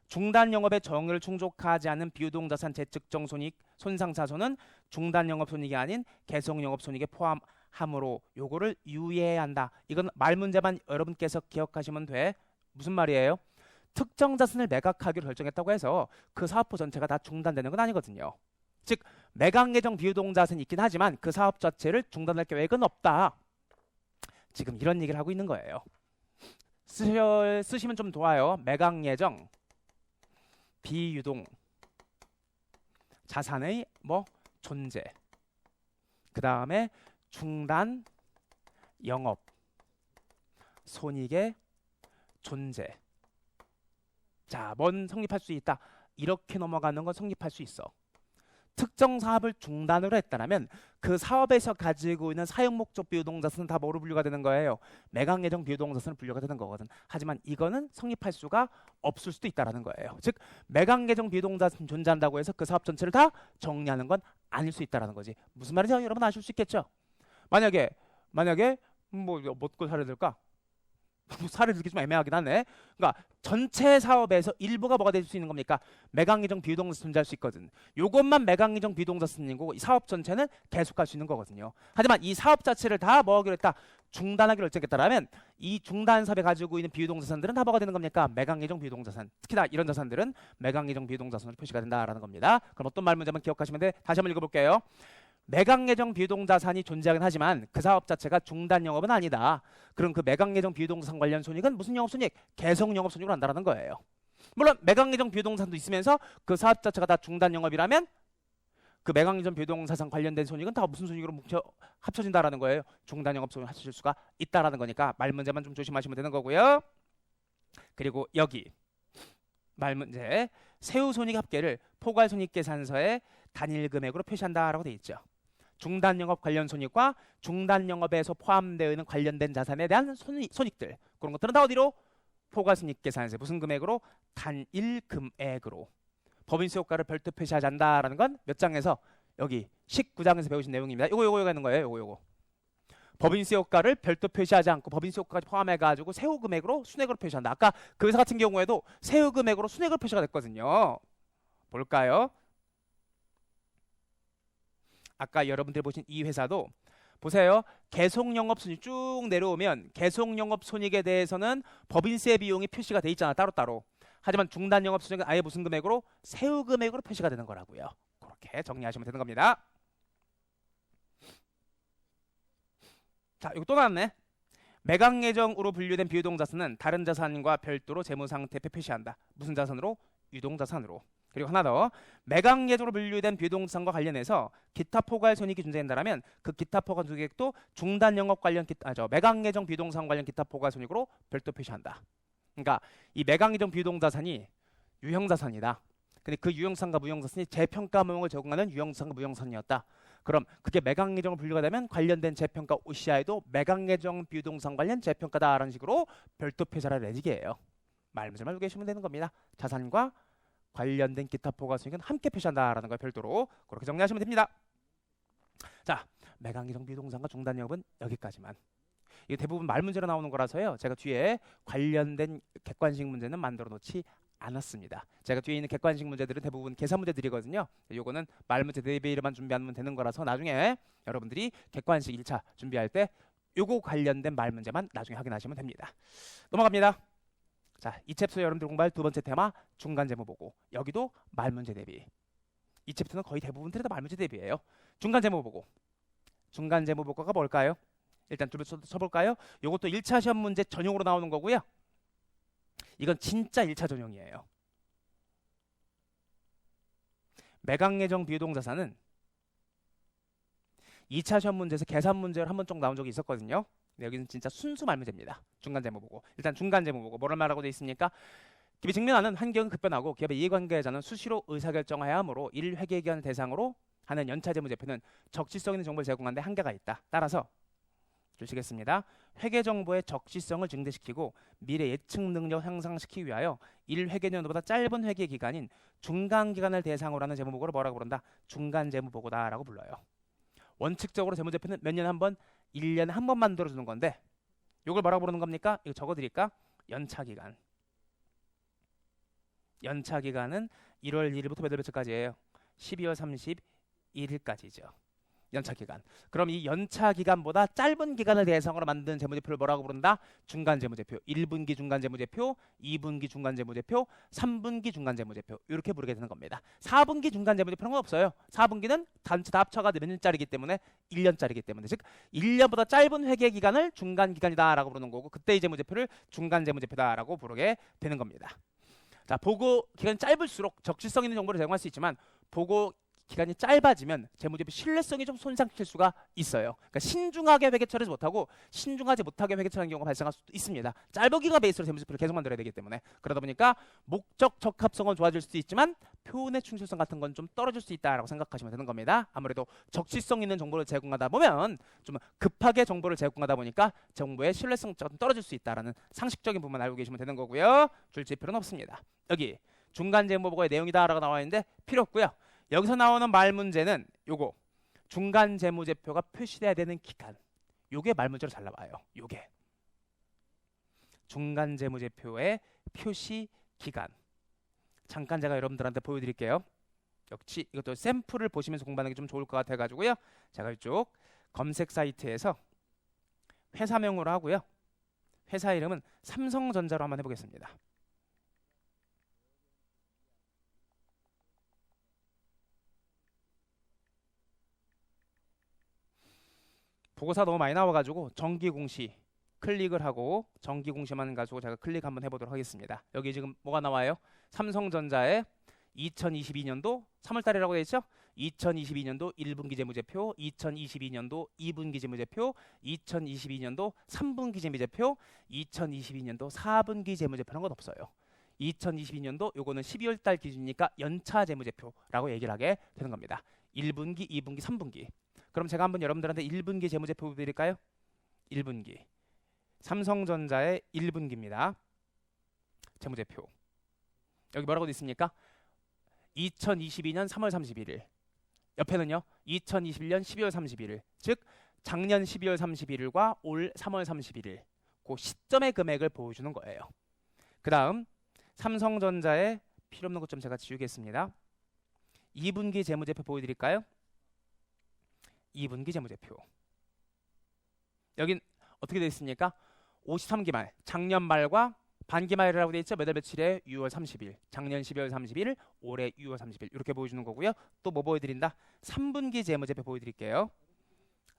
중단 영업의 정의를 충족하지 않은 비유동자산 재측정 손익 손상차손은 중단 영업 손익이 아닌 계속 영업 손익에 포함하므로 요거를 유의해야 한다. 이건 말 문제만 여러분께서 기억하시면 돼. 무슨 말이에요? 특정 자산을 매각하기로 결정했다고 해서 그 사업부 전체가 다 중단되는 건 아니거든요. 즉 매각 예정 비유동자산이 있긴 하지만 그 사업 자체를 중단할 계획은 없다. 지금 이런 얘기를 하고 있는 거예요. 쓰시면 좀 좋아요. 매각 예정 비유동 자산의 존재. 그 다음에 중단 영업 손익의 존재. 자, 뭔 성립할 수 있다. 이렇게 넘어가는 건 성립할 수 있어. 특정 사업을 중단으로 했다면 그 사업에서 가지고 있는 사용 목적 비유동자산은 다 뭐로 분류가 되는 거예요? 매각 예정 비유동자산으로 분류가 되는 거거든. 하지만 이거는 성립할 수가 없을 수도 있다라는 거예요. 즉 매각 예정 비유동자산 존재한다고 해서 그 사업 전체를 다 정리하는 건 아닐 수 있다라는 거지. 무슨 말인지 여러분 아실 수 있겠죠? 만약에 뭐고 사례 들까? 사례 들기 좀 애매하긴 하네. 그러니까 전체 사업에서 일부가 뭐가 될 수 있는 겁니까? 매각 예정 비유동자산 존재할 수 있거든. 요것만 매각 예정 비유동자산이고 이 사업 전체는 계속할 수 있는 거거든요. 하지만 이 사업 자체를 다 뭐 하기로 했다? 중단하기로 결정했다라면 이 중단 사업에 가지고 있는 비유동자산들은 다 뭐가 되는 겁니까? 매각 예정 비유동자산. 특히나 이런 자산들은 매각 예정 비유동자산으로 표시가 된다라는 겁니다. 그럼 어떤 말 문제만 기억하시면 돼? 다시 한번 읽어볼게요. 매각 예정 비유동자산이 존재하긴 하지만 그 사업 자체가 중단 영업은 아니다. 그럼 그 매각 예정 비유동자산 관련 손익은 무슨 영업 손익? 계속 영업 손익으로 한다는 거예요. 물론 매각 예정 비유동자산도 있으면서 그 사업 자체가 다 중단 영업이라면 그 매각 예정 비유동자산 관련된 손익은 다 무슨 손익으로 합쳐진다라는 거예요. 중단 영업 손익을 합쳐질 수가 있다라는 거니까 말 문제만 좀 조심하시면 되는 거고요. 그리고 여기 말 문제 세후 손익 합계를 포괄 손익 계산서에 단일 금액으로 표시한다라고 돼 있죠. 중단 영업 관련 손익과 중단 영업에서 포함되어 있는 관련된 자산에 대한 손익들 그런 것들은 다 어디로? 포괄 손익 계산서에 무슨 금액으로? 단일 금액으로. 법인세 효과를 별도 표시하지 않는다라는 건 몇 장에서? 여기 19장에서 배우신 내용입니다. 요거 있는 거예요. 요거. 법인세 효과를 별도 표시하지 않고 법인세 효과까지 포함해가지고 세후 금액으로 순액으로 표시한다. 아까 그 회사 같은 경우에도 세후 금액으로 순액으로 표시가 됐거든요. 볼까요? 아까 여러분들이 보신 이 회사도 보세요. 계속 영업 손익 쭉 내려오면 계속 영업 손익에 대해서는 법인세 비용이 표시가 돼 있잖아. 따로따로. 하지만 중단 영업 손익은 아예 무슨 금액으로? 세후 금액으로 표시가 되는 거라고요. 그렇게 정리하시면 되는 겁니다. 자, 이거 또 나왔네. 매각 예정으로 분류된 비유동자산은 다른 자산과 별도로 재무상태표에 표시한다. 무슨 자산으로? 유동자산으로. 그리고 하나 더. 매각 예정으로 분류된 비유동자산과 관련해서 기타 포괄 손익이 존재한다면 그 기타 포괄 손익도 중단 영업 관련 매각 예정 비유동자산 관련 기타 포괄 손익으로 별도 표시한다. 그러니까 이 매각 예정 비유동자산이 유형자산이다. 근데 그 유형자산과 무형자산이 재평가 모형을 제공하는 유형자산과 무형자산이었다. 그럼 그게 매각 예정으로 분류가 되면 관련된 재평가 OCI도 매각 예정 비유동자산 관련 재평가다라는 식으로 별도 표시를 내지게예요. 말문제 말고 계시면 되는 겁니다. 자산과 관련된 기타 포괄 손익은 함께 표시한다라는 걸 별도로 그렇게 정리하시면 됩니다. 자, 매각 예정 비유동자산과 중단 영업은 여기까지만. 이게 대부분 말 문제로 나오는 거라서요. 제가 뒤에 관련된 객관식 문제는 만들어 놓지 않았습니다. 제가 뒤에 있는 객관식 문제들은 대부분 계산 문제들이거든요. 요거는 말문제 대비로만 준비하면 되는 거라서 나중에 여러분들이 객관식 1차 준비할 때 요거 관련된 말문제만 나중에 확인하시면 됩니다. 넘어갑니다. 자, 이 챕터 여러분들 공부할 두 번째 테마 중간재무 보고. 여기도 말문제 대비. 이 챕터는 거의 대부분들이 다 말문제 대비예요. 중간재무 보고. 중간재무 보고가 뭘까요? 일단 좀 쳐볼까요? 요것도 1차 시험 문제 전용으로 나오는 거고요. 이건 진짜 1차 전용이에요. 매각예정 비유동자산은 2차 시험 문제에서 계산 문제로 한 번 정도 나온 적이 있었거든요. 근데 여기는 진짜 순수 말문제입니다. 중간재무 보고. 일단 중간재무 보고 뭐를 말하고 돼 있습니까? 기업이 직면하는 환경은 급변하고 기업의 이해관계자는 수시로 의사결정해야 하므로 이를 회계기간을 대상으로 하는 연차재무제표는 적시성 있는 정보를 제공하는데 한계가 있다. 따라서 주시겠습니다. 회계정보의 적시성을 증대시키고 미래 예측 능력 향상시키기 위하여 1회계년도보다 짧은 회계기간인 중간기간을 대상으로 하는 재무보고를 뭐라고 부른다? 중간재무보고다라고 불러요. 원칙적으로 재무제표는 몇 년에 한 번? 1년에 한 번 만들어주는 건데 이걸 뭐라고 부르는 겁니까? 이거 적어드릴까? 연차기간. 연차기간은 1월 1일부터 몇 월까지예요? 12월 31일까지죠. 연차기간. 그럼 이 연차기간보다 짧은 기간을 대상으로 만든 재무제표를 뭐라고 부른다? 중간재무제표. 1분기 중간재무제표, 2분기 중간재무제표, 3분기 중간재무제표. 이렇게 부르게 되는 겁니다. 4분기 중간재무제표는 없어요. 4분기는 단체 다 합쳐가 몇 년짜리기 때문에 1년짜리기 때문에 즉 1년보다 짧은 회계기간을 중간기간이다라고 부르는 거고 그때 이 재무제표를 중간재무제표다라고 부르게 되는 겁니다. 자, 보고 기간이 짧을수록 적시성 있는 정보를 제공할 수 있지만 보고 기간이 짧아지면 재무제표 신뢰성이 좀 손상될 수가 있어요. 그러니까 신중하게 회계 처리하지 못하고 신중하지 못하게 회계 처리하는 경우가 발생할 수도 있습니다. 짧은 기간 베이스로 재무제표를 계속 만들어야 되기 때문에 그러다 보니까 목적 적합성은 좋아질 수도 있지만 표현의 충실성 같은 건 좀 떨어질 수 있다라고 생각하시면 되는 겁니다. 아무래도 적시성 있는 정보를 제공하다 보면 좀 급하게 정보를 제공하다 보니까 정보의 신뢰성이 좀 떨어질 수 있다라는 상식적인 부분만 알고 계시면 되는 거고요. 줄칠 필요는 없습니다. 여기 중간재무보고의 내용이다라고 나와 있는데 필요 없고요. 여기서 나오는 말 문제는 요거 중간 재무제표가 표시돼야 되는 기간 요게 말 문제로 잘 나와요. 요게 중간 재무제표의 표시 기간 잠깐 제가 여러분들한테 보여드릴게요. 역시 이것도 샘플을 보시면서 공부하는 게 좀 좋을 것 같아가지고요. 제가 이쪽 검색 사이트에서 회사명으로 하고요. 회사 이름은 삼성전자로 한번 해보겠습니다. 보고서 너무 많이 나와가지고 정기공시 클릭을 하고 정기공시만 가지고 제가 클릭 한번 해보도록 하겠습니다. 여기 지금 뭐가 나와요? 삼성전자의 2022년도 3월달이라고 되어 있죠? 2022년도 1분기 재무제표, 2022년도 2분기 재무제표, 2022년도 3분기 재무제표, 2022년도 4분기 재무제표라는 건 없어요. 2022년도 요거는 12월달 기준이니까 연차 재무제표라고 얘기를 하게 되는 겁니다. 1분기, 2분기, 3분기. 그럼 제가 한번 여러분들한테 1분기 재무제표 보여드릴까요? 1분기. 삼성전자의 1분기입니다. 재무제표. 여기 뭐라고 되어 있습니까? 2022년 3월 31일. 옆에는요. 2021년 12월 31일. 즉 작년 12월 31일과 올 3월 31일. 그 시점의 금액을 보여주는 거예요. 그 다음 삼성전자의 필요 없는 것 좀 제가 지우겠습니다. 2분기 재무제표 보여드릴까요? 2분기 재무제표. 여긴 어떻게 되어 있습니까? 53기 말, 작년 말과 반기 말이라고 되어 있죠? 몇 월 며칠에? 6월 30일. 작년 12월 30일, 올해 6월 30일. 이렇게 보여주는 거고요. 또 뭐 보여드린다? 3분기 재무제표 보여드릴게요.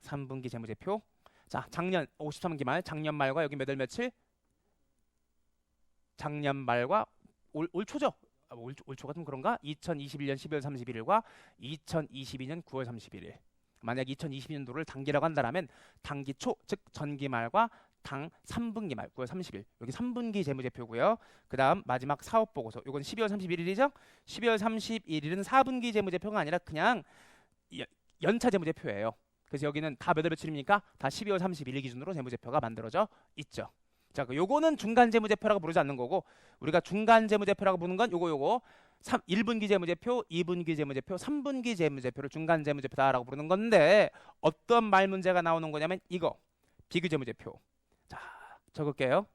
3분기 재무제표. 자, 작년 53기 말, 작년 말과 여기 몇 월 며칠? 작년 말과 올 초죠? 올 초가 좀 그런가? 2021년 12월 31일과 2022년 9월 31일. 만약 2022년도를 단기라고 한다면 단기 초, 즉 전기 말과 당 3분기 말 9월 30일. 여기 3분기 재무제표고요. 그 다음 마지막 사업보고서. 이건 12월 31일이죠. 12월 31일은 4분기 재무제표가 아니라 그냥 연차 재무제표예요. 그래서 여기는 다 몇 월 며칠입니까? 다 12월 31일 기준으로 재무제표가 만들어져 있죠. 자, 요거는 중간 재무제표라고 부르지 않는 거고 우리가 중간 재무제표라고 부르는 건 요거 1분기 재무제표, 2분기 재무제표, 3분기 재무제표를 중간 재무제표다라고 부르는 건데 어떤 말 문제가 나오는 거냐면 이거 비교 재무제표. 자, 적을게요.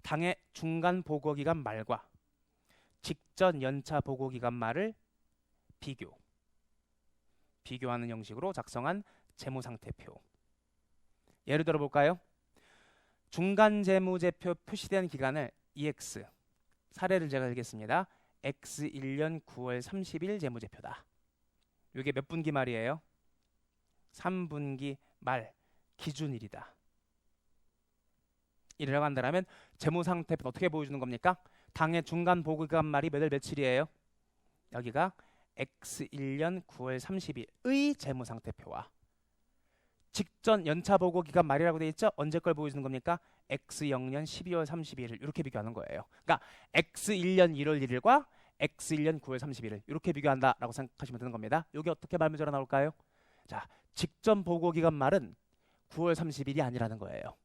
당해 중간 보고 기간 말과 직전 연차 보고 기간 말을 비교하는 형식으로 작성한 재무상태표. 예를 들어 볼까요? 중간 재무제표 표시된 기간을 EX, 사례를 제가 들겠습니다. X1년 9월 30일 재무제표다. 이게 몇 분기 말이에요? 3분기 말 기준일이다. 이라고 한다면 재무상태표는 어떻게 보여주는 겁니까? 당해 중간 보고기간 말이 몇 월 며칠이에요? 여기가 X1년 9월 30일의 재무상태표와 직전 연차 보고기간 말이라고 되어 있죠? 언제 걸 보여주는 겁니까? X0년 12월 31일 이렇게 비교하는 거예요. 그러니까 X1년 1월 1일과 X1년 9월 31일 이렇게 비교한다라고 생각하시면 되는 겁니다. 이게 어떻게 말문제로 나올까요? 자, 직전 보고기간 말은 9월 30일이 아니라는 거예요.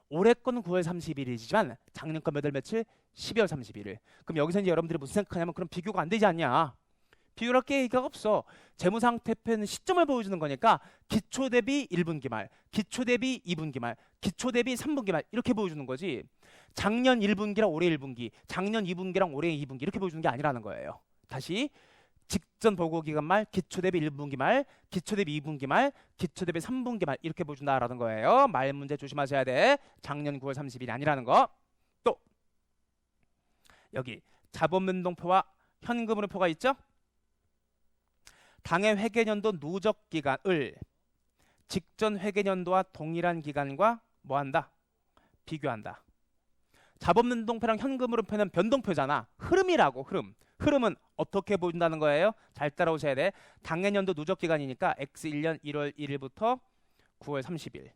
올해 건 9월 30일이지만 작년 건 몇 월 며칠? 12월 31일. 그럼 여기서 이제 여러분들이 무슨 생각하냐면 그럼 비교가 안 되지 않냐? 비교할 게가 없어. 재무상태표는 시점을 보여주는 거니까 기초 대비 1분기 말, 기초 대비 2분기 말, 기초 대비 3분기 말 이렇게 보여주는 거지. 작년 1분기랑 올해 1분기, 작년 2분기랑 올해 2분기 이렇게 보여주는 게 아니라는 거예요. 다시 직전 보고기간 말, 기초 대비 1분기 말, 기초 대비 2분기 말, 기초 대비 3분기 말 이렇게 보여준다라는 거예요. 말 문제 조심하셔야 돼. 작년 9월 30일이 아니라는 거. 또 여기 자본변동표와 현금흐름표가 있죠? 당해 회계년도 누적 기간을 직전 회계년도와 동일한 기간과 뭐한다? 비교한다. 자본변동표랑 현금흐름표는 변동표잖아. 흐름이라고 흐름. 흐름은 어떻게 보여준다는 거예요? 잘 따라오셔야 돼. 당해년도 누적 기간이니까 X1년 1월 1일부터 9월 30일.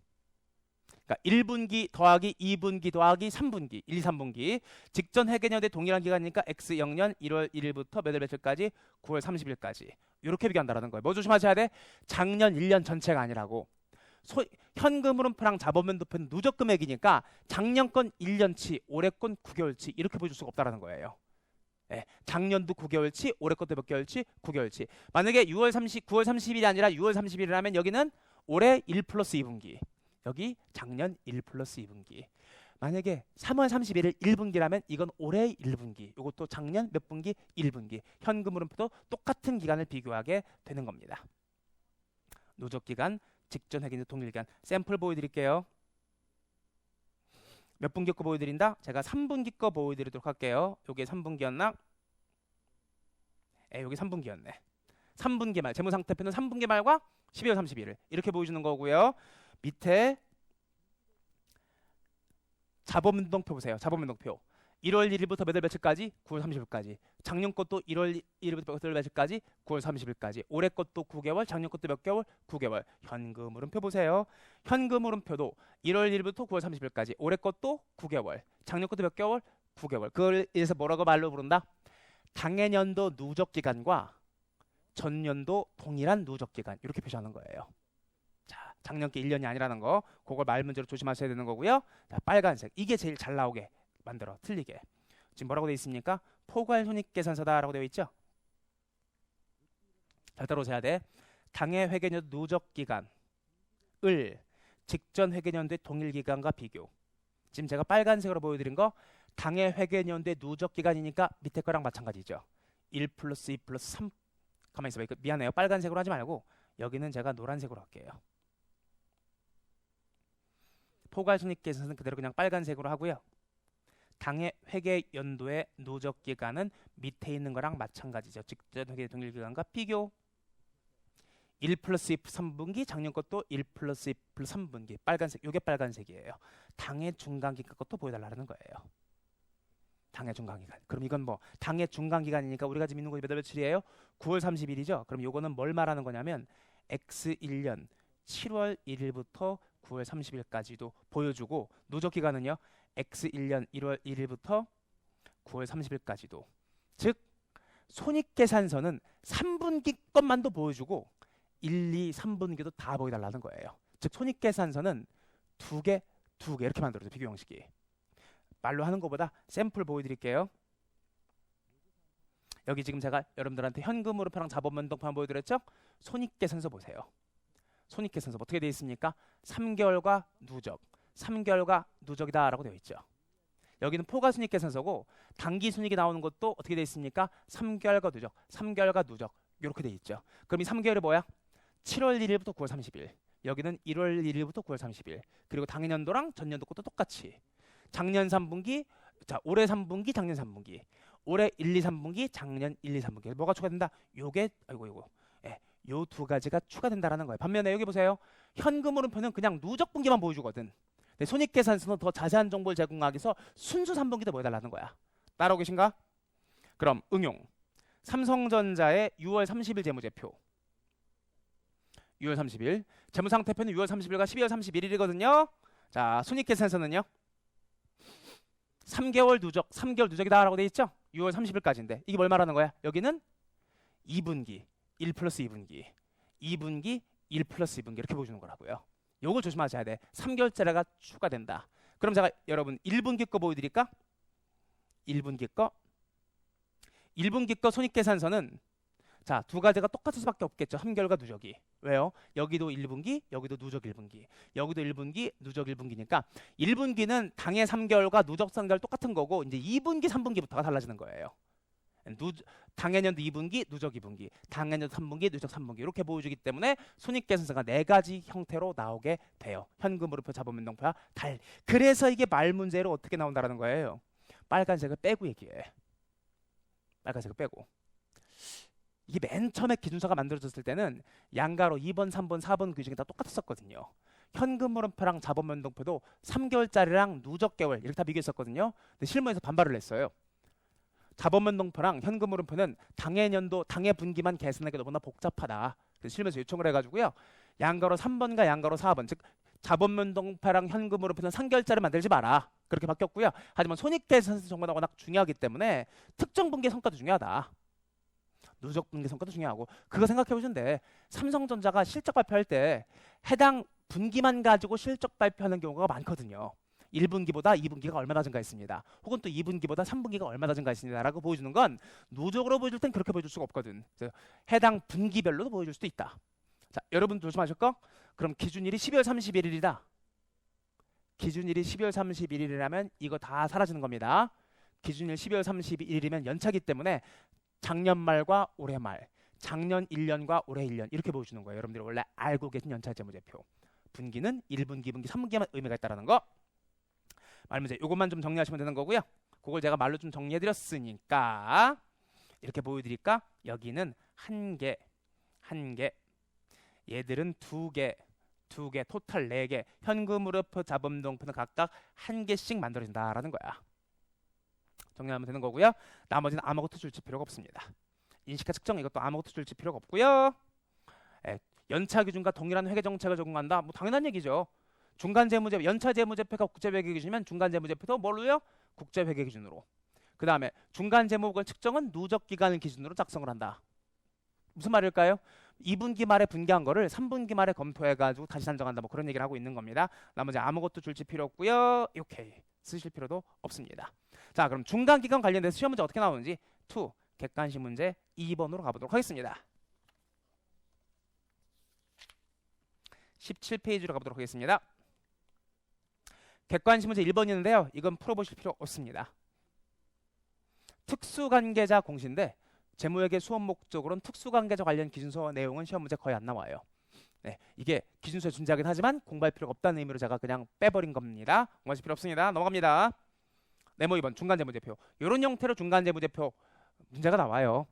그러니까 1분기 더하기 2분기 더하기 3분기, 1, 2, 3분기. 직전 회계년도에 동일한 기간이니까 X0년 1월 1일부터 몇 월 며칠까지? 9월 30일까지. 이렇게 비교한다는 거예요. 뭐 조심하셔야 돼? 작년 1년 전체가 아니라고. 현금흐름표랑 자본변동표는 누적 금액이니까 작년 건 1년치, 올해 건 9개월치 이렇게 보여줄 수가 없다는 거예요. 네, 작년도 9개월치, 올해 것도 몇 개월치? 9개월치. 만약에 9월 30일이 아니라 6월 30일이라면 여기는 올해 1 플러스 2분기. 여기 작년 1 플러스 2분기. 만약에 3월 31일 1분기라면 이건 올해 1분기. 이것도 작년 몇 분기? 1분기. 현금흐름표도 똑같은 기간을 비교하게 되는 겁니다. 누적기간, 직전 회계년 동일기간. 샘플 보여드릴게요. 몇 분기 거 보여드린다? 제가 3분기 거 보여드리도록 할게요. 요게 3분기였나? 여기 3분기였네. 3분기 말, 재무상태표는 3분기 말과 12월 31일 이렇게 보여주는 거고요. 밑에 자본변동표 보세요. 자본변동표. 1월 1일부터 몇 월 며칠까지? 9월 30일까지. 작년 것도 1월 1일부터 몇 월 며칠까지? 9월 30일까지. 올해 것도 9개월, 작년 것도 몇 개월? 9개월. 현금흐름표 보세요. 현금흐름표도 1월 1일부터 9월 30일까지. 올해 것도 9개월. 작년 것도 몇 개월? 9개월. 그걸 이래서 뭐라고 말로 부른다? 당해년도 누적기간과 전년도 동일한 누적기간. 이렇게 표시하는 거예요. 자, 작년 게 1년이 아니라는 거. 그걸 말 문제로 조심하셔야 되는 거고요. 자, 빨간색. 이게 제일 잘 나오게 만들어. 틀리게. 지금 뭐라고 되어 있습니까? 포괄손익계산서다라고 되어 있죠? 잘 따라오셔야 돼. 당해 회계년도 누적기간을 직전 회계년도의 동일기간과 비교. 지금 제가 빨간색으로 보여드린 거 당해 회계년도의 누적기간이니까 밑에 거랑 마찬가지죠. 1 플러스 2 플러스 3. 가만히 있어봐. 미안해요. 빨간색으로 하지 말고 여기는 제가 노란색으로 할게요. 포괄손익계산서는 그대로 그냥 빨간색으로 하고요. 당해 회계연도의 누적기간은 밑에 있는 거랑 마찬가지죠. 직전 회계 동일기간과 비교. 1 플러스 2 3분기, 작년 것도 1 플러스 2 플러스 3분기. 빨간색, 이게 빨간색이에요. 당해 중간기간 것도 보여달라는 거예요. 당해 중간기간. 그럼 이건 뭐 당해 중간기간이니까 우리가 지금 있는 곳이 몇 월 며칠이에요? 9월 30일이죠. 그럼 요거는 뭘 말하는 거냐면 X1년 7월 1일부터 9월 30일까지도 보여주고 누적기간은요. X1년 1월 1일부터 9월 30일까지도. 즉 손익계산서는 3분기 것만도 보여주고 1, 2, 3분기도 다 보여달라는 거예요. 즉 손익계산서는 두 개 이렇게 만들어줘. 비교 형식이. 말로 하는 것보다 샘플 보여드릴게요. 여기 지금 제가 여러분들한테 현금흐름표랑 자본변동표 보여드렸죠? 손익계산서 보세요. 손익계산서 어떻게 되어 있습니까? 3개월과 누적. 3개월과 누적이다 라고 되어 있죠. 여기는 포괄순이익계산서고 당기순이익이 나오는 것도 어떻게 돼 있습니까? 3개월과 누적, 3개월과 누적 이렇게 돼 있죠. 그럼 이 3개월이 뭐야? 7월 1일부터 9월 30일. 여기는 1월 1일부터 9월 30일. 그리고 당연연도랑 전년도 것도 똑같이. 작년 3분기, 자 올해 3분기, 작년 3분기. 올해 1, 2, 3분기, 작년 1, 2, 3분기. 뭐가 추가된다? 요게 아이고. 예. 요 두 가지가 추가된다라는 거예요. 반면에 여기 보세요. 현금흐름표는 그냥 누적 분기만 보여주거든. 근데 손익계산서는 더 자세한 정보를 제공하기 위해서 순수 3분기도 보여달라는 거야. 따라오고 계신가? 그럼 응용. 삼성전자의 6월 30일 재무제표. 6월 30일. 재무상태표는 6월 30일과 12월 31일이거든요. 자, 손익계산서는요. 3개월 누적이다 라고 돼 있죠? 6월 30일까지인데 이게 뭘 말하는 거야? 여기는 2분기, 1 플러스 2분기, 2분기, 1 플러스 2분기 이렇게 보여주는 거라고요. 요거 조심하셔야 돼. 3개월짜리가 추가된다. 그럼 제가 여러분 1분기 거 보여드릴까? 1분기 거 손익계산서는 자, 두 가지가 똑같을 수밖에 없겠죠. 3개월과 누적이. 왜요? 여기도 1분기, 여기도 누적 1분기. 여기도 1분기, 누적 1분기니까 1분기는 당해 3개월과 누적 3개월 똑같은 거고 이제 2분기, 3분기부터가 달라지는 거예요. 당해년도 2분기, 누적 2분기. 당해년도 3분기, 누적 3분기. 이렇게 보여주기 때문에 손익계산서가 4가지 형태로 나오게 돼요. 현금흐름표, 자본변동표와 달. 그래서 이게 말 문제로 어떻게 나온다라는 거예요. 빨간색을 빼고 얘기해. 빨간색을 빼고. 이게 맨 처음에 기준서가 만들어졌을 때는 양가로 2번, 3번, 4번 규정이 다 똑같았었거든요. 현금흐름표랑 자본변동표도 3개월짜리랑 누적 개월 이렇게 다 비교했었거든요. 근데 실무에서 반발을 했어요. 자본변동표랑 현금흐름표는 당해년도, 당해 분기만 계산하기 너무나 복잡하다. 그래서 실무에서 요청을 해가지고요. 양가로 3번과 양가로 4번, 즉 자본변동표랑 현금흐름표는 3개월짜리 만들지 마라. 그렇게 바뀌었고요. 하지만 손익계산서 정보가 워낙 중요하기 때문에 특정 분기의 성과도 중요하다. 누적 분기 성과도 중요하고 그거 생각해 보시면 돼. 삼성전자가 실적 발표할 때 해당 분기만 가지고 실적 발표하는 경우가 많거든요. 1분기보다 2분기가 얼마나 증가했습니다. 혹은 또 2분기보다 3분기가 얼마나 증가했습니다. 라고 보여주는 건 누적으로 보여줄 땐 그렇게 보여줄 수가 없거든. 그래서 해당 분기별로도 보여줄 수도 있다. 자, 여러분 조심하실 거? 그럼 기준일이 12월 31일이다. 기준일이 12월 31일이라면 이거 다 사라지는 겁니다. 기준일 12월 31일이면 연차기 때문에 작년 말과 올해 말, 작년 1년과 올해 1년 이렇게 보여주는 거예요. 여러분들이 원래 알고 계신 연차 재무제표. 분기는 1분기, 2분기, 3분기만 의미가 있다는 거. 말문제 이것만 좀 정리하시면 되는 거고요. 그걸 제가 말로 좀 정리해드렸으니까 이렇게 보여드릴까? 여기는 한 개, 얘들은 두 개, 토탈 4개. 현금흐름표, 자본변동표는 각각 한 개씩 만들어진다라는 거야. 정리하면 되는 거고요. 나머지는 아무것도 줄칠 필요가 없습니다. 인식과 측정 이것도 아무것도 줄칠 필요가 없고요. 연차 기준과 동일한 회계 정책을 적용한다. 뭐 당연한 얘기죠. 중간 재무제표, 연차 재무제표가 국제 회계 기준이면 중간 재무제표도 뭘로요? 국제 회계 기준으로. 그 다음에 중간 재무보고 측정은 누적 기간을 기준으로 작성을 한다. 무슨 말일까요? 2분기 말에 분기한 거를 3분기 말에 검토해가지고 다시 산정한다. 뭐 그런 얘기를 하고 있는 겁니다. 나머지 아무것도 줄칠 필요 없고요. 오케이. 쓰실 필요도 없습니다. 자, 그럼 중간기간 관련돼서 시험 문제 어떻게 나오는지 2 객관식 문제 2번으로 가보도록 하겠습니다. 17페이지로 가보도록 하겠습니다. 객관식 문제 1번이었는데요. 이건 풀어보실 필요 없습니다. 특수관계자 공시인데 재무회계 수업 목적으로는 특수관계자 관련 기준서 내용은 시험 문제 거의 안 나와요. 네, 이게 기준서에 존재하긴 하지만 공부할 필요가 없다는 의미로 제가 그냥 빼버린 겁니다. 공부하실 필요 없습니다. 넘어갑니다. 네모 2번 중간재무제표. 이런 형태로 중간재무제표 문제가 나와요.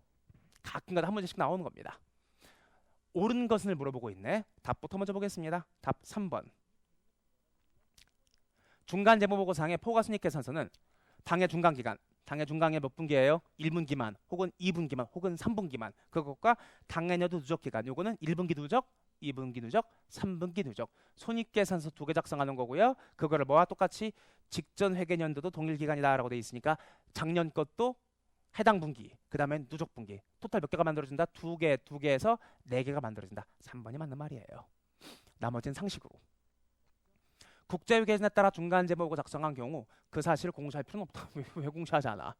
가끔가다 한 문제씩 나오는 겁니다. 옳은 것을 물어보고 있네. 답부터 먼저 보겠습니다. 답 3번. 중간재무보고상의 포괄순이익계산서는 당해 중간기간, 당해 중간에 몇 분기예요? 1분기만 혹은 2분기만 혹은 3분기만 그것과 당해년도 누적기간 요거는 1분기 누적, 2분기 누적, 3분기 누적 손익계산서 2개 작성하는 거고요. 그거를 뭐와 똑같이 직전 회계년도도 동일기간이다라고 돼 있으니까 작년 것도 해당 분기, 그 다음에 누적 분기 토탈 몇 개가 만들어진다? 2개에서 4개가 만들어진다. 3번이 맞는 말이에요. 나머지는 상식으로. 국제회계에 따라 중간재무보고 작성한 경우 그 사실을 공시할 필요는 없다. 왜 공시하지 않아?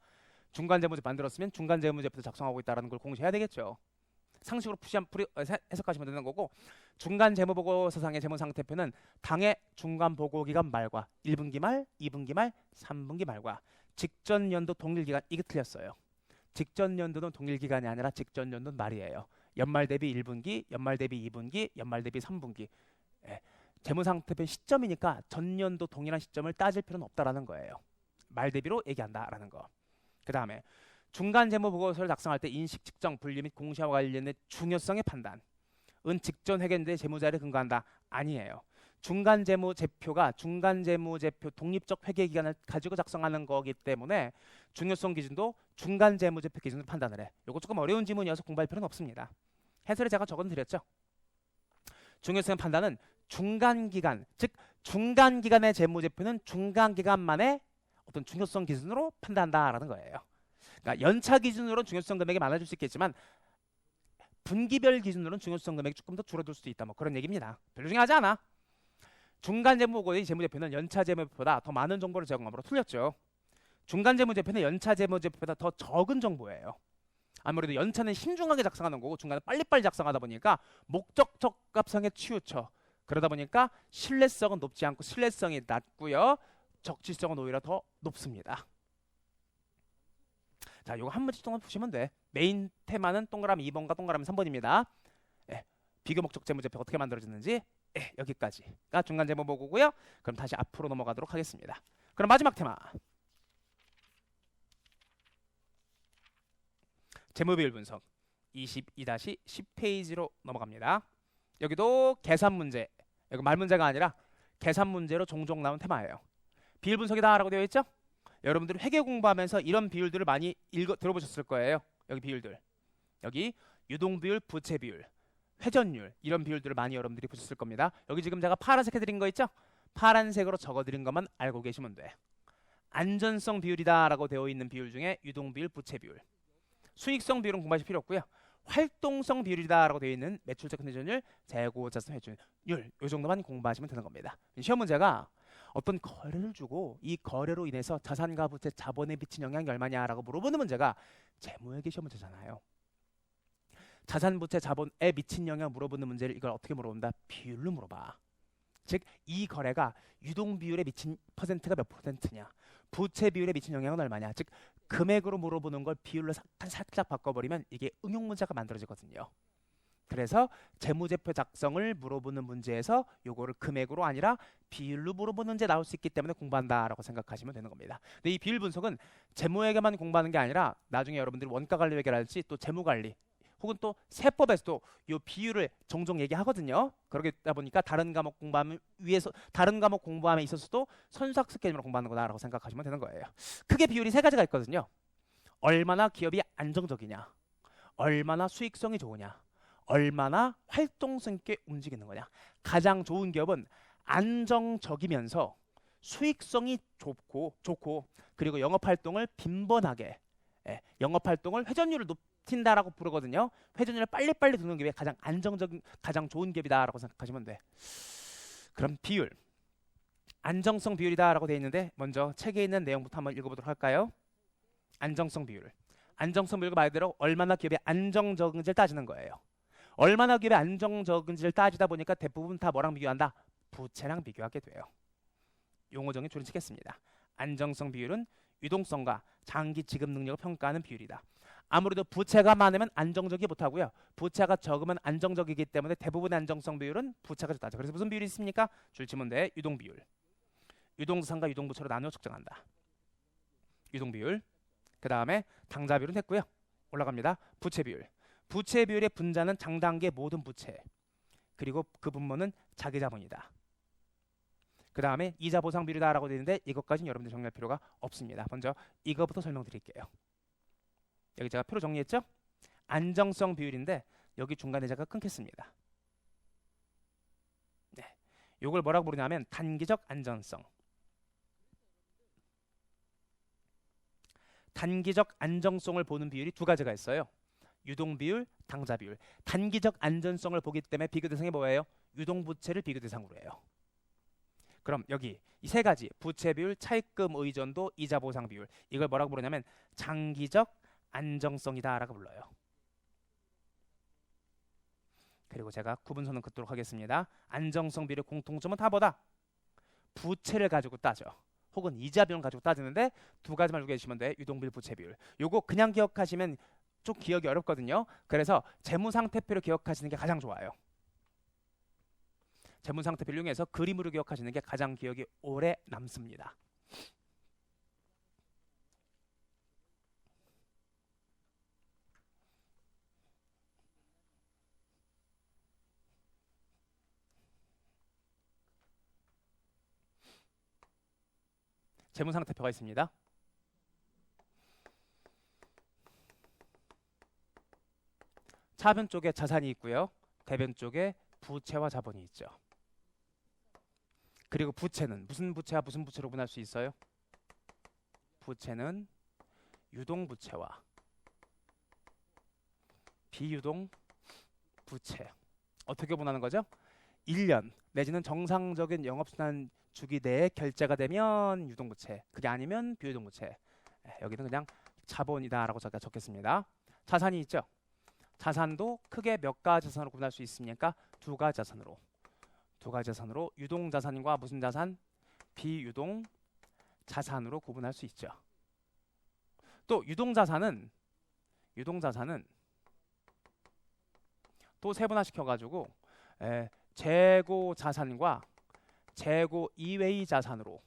중간재무제표 만들었으면 중간재무제표도 작성하고 있다는 걸 공시해야 되겠죠. 상식으로 해석하시면 되는 거고, 중간 재무보고서상의 재무상태표는 당의 중간 보고기간 말과 1분기 말, 2분기 말, 3분기 말과 직전 연도 동일기간, 이게 틀렸어요. 직전 연도는 동일기간이 아니라 직전 연도는 말이에요. 연말 대비 1분기, 연말 대비 2분기, 연말 대비 3분기. 예. 재무상태표 시점이니까 전년도 동일한 시점을 따질 필요는 없다라는 거예요. 말 대비로 얘기한다라는 거. 그 다음에 중간 재무보고서를 작성할 때 인식, 측정, 분류 및 공시와 관련된 중요성의 판단은 직전 회계인데 재무자료에 근거한다. 아니에요. 중간 재무제표가 중간 재무제표 독립적 회계 기간을 가지고 작성하는 거기 때문에 중요성 기준도 중간 재무제표 기준으로 판단을 해. 이거 조금 어려운 지문이어서 공부할 필요는 없습니다. 해설에 제가 적어드렸죠. 중요성 판단은 중간 기간, 즉 중간 기간의 재무제표는 중간 기간만의 어떤 중요성 기준으로 판단한다라는 거예요. 그러니까 연차 기준으로 중요성 금액이 많아질 수 있겠지만 분기별 기준으로는 중요성 금액이 조금 더 줄어들 수도 있다. 뭐 그런 얘기입니다. 별로 중요하지 않아. 중간 재무보고의 재무제표는 연차 재무제표보다 더 많은 정보를 제공함으로 틀렸죠. 중간 재무제표는 연차 재무제표보다 더 적은 정보예요. 아무래도 연차는 신중하게 작성하는 거고 중간에 빨리빨리 작성하다 보니까 목적 적합성에 치우쳐. 그러다 보니까 신뢰성은 높지 않고 신뢰성이 낮고요. 적지성은 오히려 더 높습니다. 자, 이거 한 문제 동안 보시면 돼. 메인 테마는 동그라미 2번과 동그라미 3번입니다. 예, 비교 목적 재무제표가 어떻게 만들어졌는지 여기까지가 중간 재무 보고고요. 그럼 다시 앞으로 넘어가도록 하겠습니다. 그럼 마지막 테마. 재무비율 분석 22-10페이지로 넘어갑니다. 여기도 계산 문제, 여기 말 문제가 아니라 계산 문제로 종종 나온 테마예요. 비율 분석이다라고 되어 있죠? 여러분들이 회계 공부하면서 이런 비율들을 많이 들어보셨을 거예요. 여기 비율들. 여기 유동비율, 부채비율, 회전율 이런 비율들을 많이 여러분들이 보셨을 겁니다. 여기 지금 제가 파란색 해드린 거 있죠? 파란색으로 적어드린 것만 알고 계시면 돼. 안전성 비율이다라고 되어 있는 비율 중에 유동비율, 부채비율. 수익성 비율은 공부하실 필요 없고요. 활동성 비율이다라고 되어 있는 매출적 회전율, 재고자산 회전율 이 정도만 공부하시면 되는 겁니다. 시험 문제가 어떤 거래를 주고 이 거래로 인해서 자산과 부채, 자본에 미친 영향이 얼마냐라고 물어보는 문제가 재무회계 시험 문제잖아요. 자산, 부채, 자본에 미친 영향 물어보는 문제를 이걸 어떻게 물어본다? 비율로 물어봐. 즉 이 거래가 유동 비율에 미친 퍼센트가 몇 퍼센트냐, 부채 비율에 미친 영향은 얼마냐. 즉 금액으로 물어보는 걸 비율로 살짝 바꿔버리면 이게 응용 문제가 만들어지거든요. 그래서 재무제표 작성을 물어보는 문제에서 요거를 금액으로 아니라 비율로 물어보는 문제 나올 수 있기 때문에 공부한다라고 생각하시면 되는 겁니다. 근데 이 비율 분석은 재무회계만 공부하는 게 아니라 나중에 여러분들이 원가관리회계랄지 또 재무관리 혹은 또 세법에서도 요 비율을 종종 얘기하거든요. 그러다 보니까 다른 과목 공부함에 있어서도 선수학습 개념으로 공부하는 거다라고 생각하시면 되는 거예요. 크게 비율이 세 가지가 있거든요. 얼마나 기업이 안정적이냐, 얼마나 수익성이 좋으냐, 얼마나 활동성 있게 움직이는 거냐. 가장 좋은 기업은 안정적이면서 수익성이 좋고 그리고 영업활동을 빈번하게, 영업활동을 회전율을 높인다라고 부르거든요. 회전율을 빨리빨리 두는 기업이 가장 안정적인, 가장 좋은 기업이다라고 생각하시면 돼. 그럼 비율, 안정성 비율이다라고 되어 있는데 먼저 책에 있는 내용부터 한번 읽어보도록 할까요? 안정성 비율. 안정성 비율과 말 그대로 얼마나 기업이 안정적인지를 따지는 거예요. 얼마나 기업이 안정적인지를 따지다 보니까 대부분 다 뭐랑 비교한다? 부채랑 비교하게 돼요. 용어 정의 줄이시겠습니다. 안정성 비율은 유동성과 장기 지급 능력을 평가하는 비율이다. 아무래도 부채가 많으면 안정적이 못하고요. 부채가 적으면 안정적이기 때문에 대부분의 안정성 비율은 부채가 좋다죠. 그래서 무슨 비율이 있습니까? 줄치문제 유동 비율. 유동자산과 유동부채로 나누어 측정한다. 유동 비율. 그 다음에 당좌 비율은 했고요. 올라갑니다. 부채 비율. 부채 비율의 분자는 장단기의 모든 부채. 그리고 그 분모는 자기 자본이다. 그 다음에 이자 보상 비율이다라고 되어 있는데 이것까지는 여러분들 정리할 필요가 없습니다. 먼저 이거부터 설명드릴게요. 여기 제가 표로 정리했죠? 안정성 비율인데 여기 중간에 제가 끊겠습니다. 네, 이걸 뭐라고 부르냐면 단기적 안정성. 단기적 안정성을 보는 비율이 두 가지가 있어요. 유동 비율, 당좌 비율. 단기적 안전성을 보기 때문에 비교 대상이 뭐예요? 유동 부채를 비교 대상으로 해요. 그럼 여기 이 세 가지 부채 비율, 차입금 의존도, 이자 보상 비율. 이걸 뭐라고 부르냐면 장기적 안정성이다라고 불러요. 그리고 제가 구분선을 긋도록 하겠습니다. 안정성 비율의 공통점은 다 뭐다? 부채를 가지고 따져. 혹은 이자 비율을 가지고 따지는데 두 가지만 알고 계시면 돼. 유동비율, 부채 비율. 요거 그냥 기억하시면 좀 기억이 어렵거든요. 그래서 재무상태표를 기억하시는 게 가장 좋아요. 재무상태표를 이용해서 그림으로 기억하시는 게 가장 기억이 오래 남습니다. 재무상태표가 있습니다. 차변 쪽에 자산이 있고요. 대변 쪽에 부채와 자본이 있죠. 그리고 부채는 무슨 부채와 무슨 부채로 분할 수 있어요? 부채는 유동부채와 비유동 부채. 어떻게 분하는 거죠? 1년 내지는 정상적인 영업순환 주기 내에 결제가 되면 유동부채, 그게 아니면 비유동부채. 여기는 그냥 자본이다라고 제가 적겠습니다. 자산이 있죠? 자산도 크게 몇 가지 자산으로 구분할 수 있습니까? 두 가지 자산으로. 두 가지 자산으로 유동자산과 무슨 자산? 비유동 자산으로 구분할 수 있죠. 또 유동자산은 또 세분화시켜가지고 재고 자산과 재고 이외의 자산으로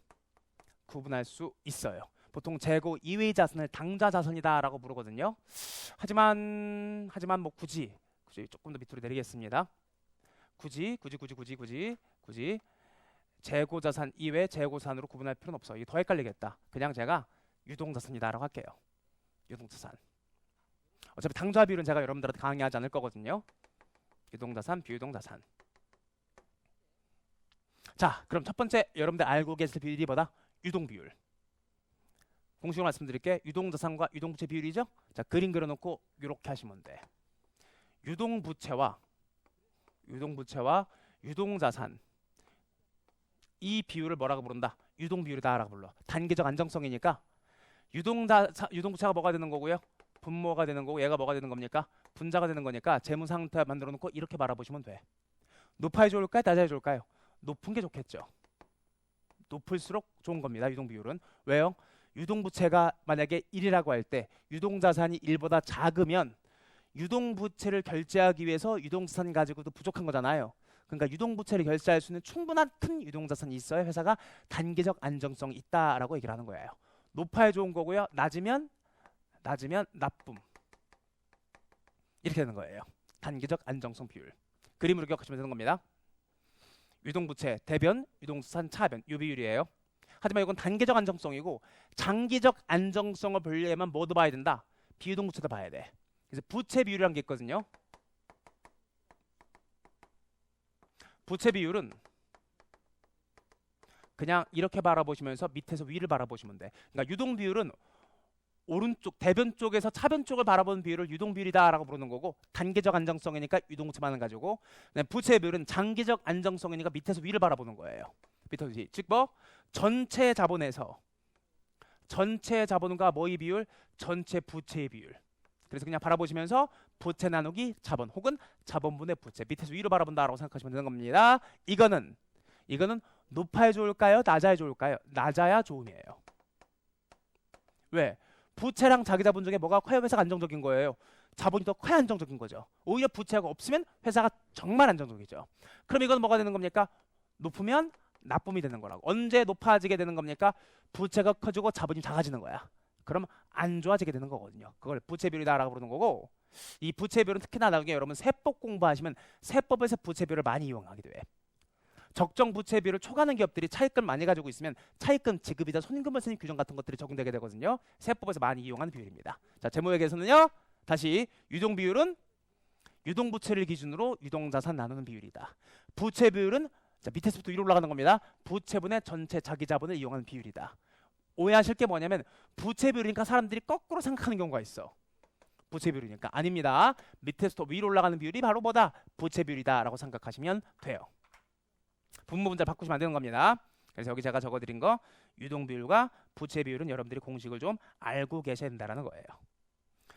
구분할 수 있어요. 보통 재고 이외의 자산을 당좌 자산이다라고 부르거든요. 하지만 뭐 굳이 조금 더 밑으로 내리겠습니다. 굳이 재고 자산 이외 재고 자산으로 구분할 필요는 없어. 이게 더 헷갈리겠다. 그냥 제가 유동자산이다라고 할게요. 유동자산. 어차피 당좌 비율은 제가 여러분들한테 강의하지 않을 거거든요. 유동자산, 비유동자산. 자, 그럼 첫 번째 여러분들 알고 계실 비율이 뭐다? 유동비율. 공식으로 말씀드릴게. 유동자산과 유동부채 비율이죠? 자, 그림 그려놓고 이렇게 하시면 돼. 유동부채와 유동자산, 이 비율을 뭐라고 부른다? 유동비율이다라고 불러. 단기적 안정성이니까 유동부채가 뭐가 되는 거고요? 분모가 되는 거고, 얘가 뭐가 되는 겁니까? 분자가 되는 거니까 재무상태 만들어 놓고 이렇게 바라보시면 돼. 높아야 좋을까요? 낮아야 좋을까요? 높은 게 좋겠죠. 높을수록 좋은 겁니다. 유동비율은. 왜요? 유동부채가 만약에 1이라고 할 때 유동자산이 1보다 작으면 유동부채를 결제하기 위해서 유동자산 가지고도 부족한 거잖아요. 그러니까 유동부채를 결제할 수 있는 충분한 큰 유동자산이 있어야 회사가 단기적 안정성이 있다라고 얘기를 하는 거예요. 높아야 좋은 거고요. 낮으면 나쁨. 이렇게 되는 거예요. 단기적 안정성 비율. 그림으로 기억하시면 되는 겁니다. 유동부채 대변, 유동자산 차변, 이 비율이에요. 하지만 이건 단기적 안정성이고 장기적 안정성을 보려면 뭐도 봐야 된다? 비유동부채도 봐야 돼. 그래서 부채 비율이라는 게 있거든요. 부채 비율은 그냥 이렇게 바라보시면서 밑에서 위를 바라보시면 돼. 그러니까 유동 비율은 오른쪽 대변 쪽에서 차변 쪽을 바라보는 비율을 유동 비율이다라고 부르는 거고, 단기적 안정성이니까 유동부채만을 가지고, 부채 비율은 장기적 안정성이니까 밑에서 위를 바라보는 거예요. 밑에서 위. 즉 뭐 전체 자본과 뭐의 비율? 전체 부채의 비율. 그래서 그냥 바라보시면서 부채 나누기 자본 혹은 자본분의 부채, 밑에서 위로 바라본다라고 생각하시면 되는 겁니다. 이거는 높아야 좋을까요? 낮아야 좋을까요? 낮아야 좋음이에요. 왜? 부채랑 자기 자본 중에 뭐가 커야 회사가 안정적인 거예요? 자본이 더 커야 안정적인 거죠. 오히려 부채가 없으면 회사가 정말 안정적이죠. 그럼 이건 뭐가 되는 겁니까? 높으면 나쁨이 되는 거라고. 언제 높아지게 되는 겁니까? 부채가 커지고 자본이 작아지는 거야. 그럼 안 좋아지게 되는 거거든요. 그걸 부채 비율이다라고 부르는 거고, 이 부채 비율은 특히나 나중에 여러분 세법 공부하시면 세법에서 부채 비율을 많이 이용하게 돼. 적정 부채 비율을 초과하는 기업들이 차입금 많이 가지고 있으면 차입금 지급이자 손익금벌 규정 같은 것들이 적용되게 되거든요. 세법에서 많이 이용하는 비율입니다. 자, 재무회계에서는요, 다시 유동 비율은 유동 부채를 기준으로 유동 자산 나누는 비율이다. 부채 비율은 자, 밑에서부터 위로 올라가는 겁니다. 부채분의 전체 자기 자본을 이용하는 비율이다. 오해하실 게 뭐냐면 부채 비율이니까 사람들이 거꾸로 생각하는 경우가 있어. 부채 비율이니까 아닙니다. 밑에서부터 위로 올라가는 비율이 바로 뭐다? 부채 비율이다라고 생각하시면 돼요. 분모 분자를 바꾸시면 안 되는 겁니다. 그래서 여기 제가 적어드린 거 유동 비율과 부채 비율은 여러분들이 공식을 좀 알고 계셔야 된다는 거예요.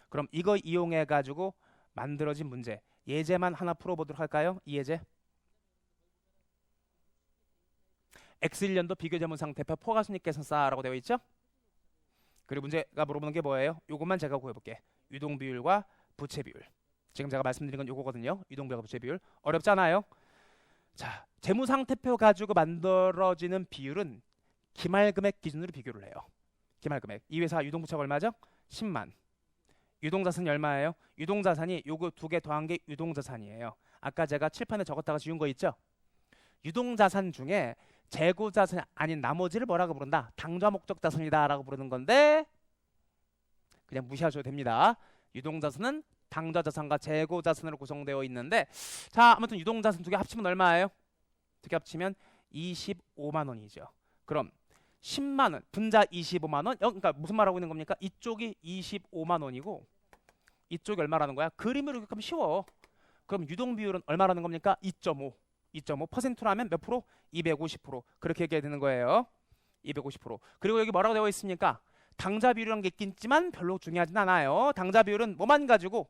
그럼 이거 이용해 가지고 만들어진 문제, 예제만 하나 풀어보도록 할까요? 이 예제. X1년도 비교재무상태표 포괄손익계산서라고 되어 있죠? 그리고 문제가 물어보는 게 뭐예요? 요것만 제가 구해볼게. 유동비율과 부채비율. 지금 제가 말씀드린 건 요거거든요. 유동비율과 부채비율. 어렵지 않아요? 자, 재무상태표 가지고 만들어지는 비율은 기말금액 기준으로 비교를 해요. 기말금액. 이 회사 유동부채가 얼마죠? 10만. 유동자산이 얼마예요? 유동자산이 요거 두 개 더한 게 유동자산이에요. 아까 제가 칠판에 적었다가 지운 거 있죠? 유동자산 중에 재고자산이 아닌 나머지를 뭐라고 부른다? 당좌목적자산이다 라고 부르는 건데 그냥 무시하셔도 됩니다. 유동자산은 당좌자산과 재고자산으로 구성되어 있는데 자, 아무튼 유동자산 두 개 합치면 얼마예요? 두 개 합치면 25만 원이죠. 그럼 10만 원, 분자 25만 원? 그러니까 무슨 말하고 있는 겁니까? 이쪽이 25만 원이고 이쪽이 얼마라는 거야? 그림으로 기억하면 쉬워. 그럼 유동비율은 얼마라는 겁니까? 2.5. 2.5%라면 몇 프로? 250%. 그렇게 얘기해야 되는 거예요. 250%. 그리고 여기 뭐라고 되어 있습니까? 당좌 비율이라는 게 있겠지만 별로 중요하진 않아요. 당좌 비율은 뭐만 가지고?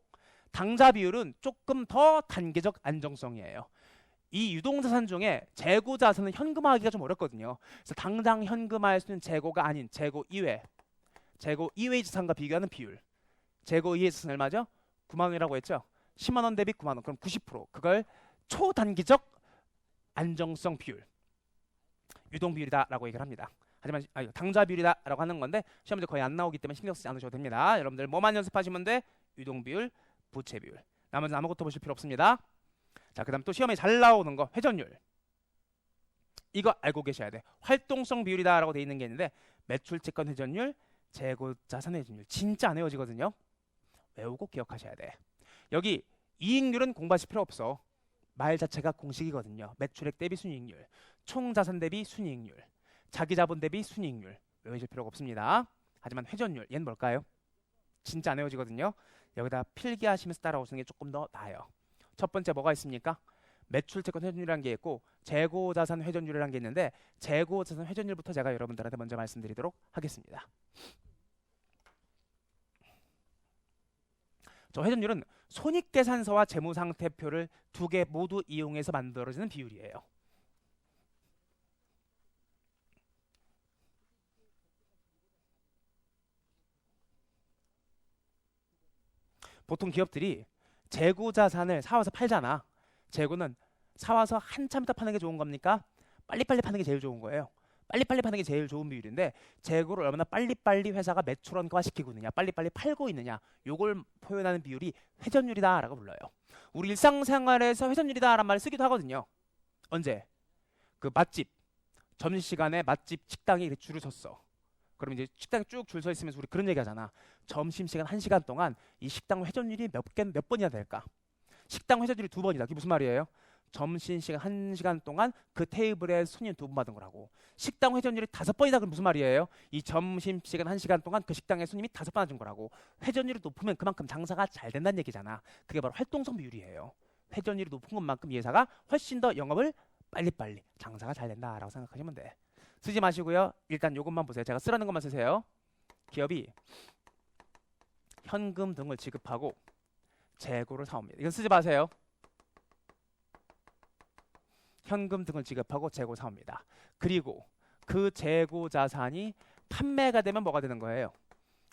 당좌 비율은 조금 더 단계적 안정성이에요. 이 유동자산 중에 재고자산은 현금화하기가 좀 어렵거든요. 그래서 당장 현금화할 수 있는 재고가 아닌 재고 이외, 재고 이외의 자산과 비교하는 비율. 재고 이외의 자산 얼마죠? 9만 원이라고 했죠? 10만 원 대비 9만 원. 그럼 90%. 그걸 초단기적 안정성 비율, 유동비율이다라고 얘기를 합니다. 하지만 당좌 비율이다라고 하는 건데 시험 문제 거의 안 나오기 때문에 신경 쓰지 않으셔도 됩니다. 여러분들 뭐만 연습하시면 돼? 유동비율, 부채비율. 나머지는 아무것도 보실 필요 없습니다. 자, 그다음 또 시험에 잘 나오는 거 회전율. 이거 알고 계셔야 돼. 활동성 비율이다라고 돼 있는 게 있는데 매출채권 회전율, 재고자산 회전율 진짜 안 외워지거든요. 외우고 기억하셔야 돼. 여기 이익률은 공부하실 필요 없어. 말 자체가 공식이거든요. 매출액 대비 순이익률, 총자산 대비 순이익률, 자기자본 대비 순이익률. 외우실 필요가 없습니다. 하지만 회전율, 얘는 뭘까요? 진짜 안 외워지거든요. 여기다 필기하시면서 따라오시는 게 조금 더 나아요. 첫 번째 뭐가 있습니까? 매출채권 회전율이라는 게 있고 재고자산 회전율이라는 게 있는데 재고자산 회전율부터 제가 여러분들한테 먼저 말씀드리도록 하겠습니다. 저 회전율은 손익계산서와 재무상태표를 두 개 모두 이용해서 만들어지는 비율이에요. 보통 기업들이 재고자산을 사와서 팔잖아. 재고는 사와서 한참 있다 파는 게 좋은 겁니까? 빨리빨리 파는 게 제일 좋은 거예요. 빨리빨리 파는 게 제일 좋은 비율인데 재고를 얼마나 빨리빨리 회사가 매출원가 시키고 있느냐, 빨리빨리 팔고 있느냐, 요걸 표현하는 비율이 회전율이다라고 불러요. 우리 일상생활에서 회전율이다라는 말을 쓰기도 하거든요. 언제? 그 맛집, 점심시간에 맛집 식당에 줄을 섰어. 그럼 이제 식당에 쭉 줄 서 있으면서 우리 그런 얘기 하잖아. 점심시간 1시간 동안 이 식당 회전율이 몇 번이나 될까? 식당 회전율이 2번이다. 그게 무슨 말이에요? 점심시간 1시간 동안 그 테이블에 손님 2분 받은 거라고. 식당 회전율이 5번이다. 그럼 무슨 말이에요? 이 점심시간 1시간 동안 그 식당에 손님이 5번 와준 거라고. 회전율이 높으면 그만큼 장사가 잘 된다는 얘기잖아. 그게 바로 활동성 비율이에요. 회전율이 높은 것만큼 이 회사가 훨씬 더 영업을 빨리빨리 장사가 잘 된다라고 생각하시면 돼. 쓰지 마시고요. 일단 이것만 보세요. 제가 쓰라는 것만 쓰세요. 기업이 현금 등을 지급하고 재고를 사옵니다. 이건 쓰지 마세요. 현금 등을 지급하고 재고 사옵니다. 그리고 그 재고 자산이 판매가 되면 뭐가 되는 거예요?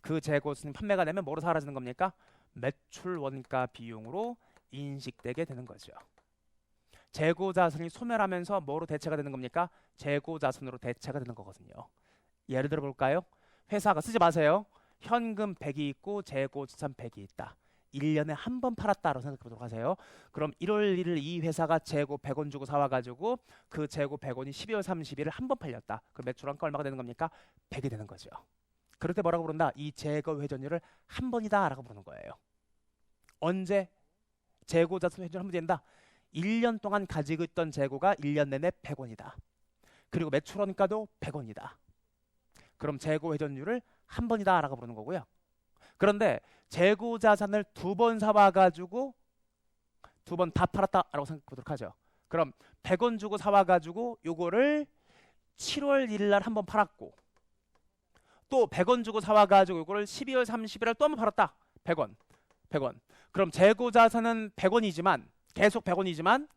그 재고 자산이 판매가 되면 뭐로 사라지는 겁니까? 매출 원가 비용으로 인식되게 되는 거죠. 재고 자산이 소멸하면서 뭐로 대체가 되는 겁니까? 재고 자산으로 대체가 되는 거거든요. 예를 들어 볼까요? 회사가 쓰지 마세요. 현금 100이 있고 재고 자산 100이 있다. 1년에 한 번 팔았다라고 생각해 보도록 하세요. 그럼 1월 1일 이 회사가 재고 100원 주고 사와가지고 그 재고 100원이 12월 30일을 한 번 팔렸다. 그럼 매출원가 얼마가 되는 겁니까? 100이 되는 거죠. 그럴 때 뭐라고 부른다? 이 재고 회전율을 한 번이다 라고 부르는 거예요. 언제 재고 자산 회전율 한 번 된다? 1년 동안 가지고 있던 재고가 1년 내내 100원이다. 그리고 매출원가도 100원이다. 그럼 재고 회전율을 한 번이다 라고 부르는 거고요. 그런데 재고 자산을 2번 사와가지고 2번 다 팔았다라고 생각해 보도록 하죠. 그럼 100원 주고 사와가지고 요거를 7월 1일 날 한 번 팔았고 또 100원 주고 사와가지고 요거를 12월 30일 날 또 한 번 팔았다. 100원. 100원. 그럼 재고 자산은 100원이지만 계속 100원이지만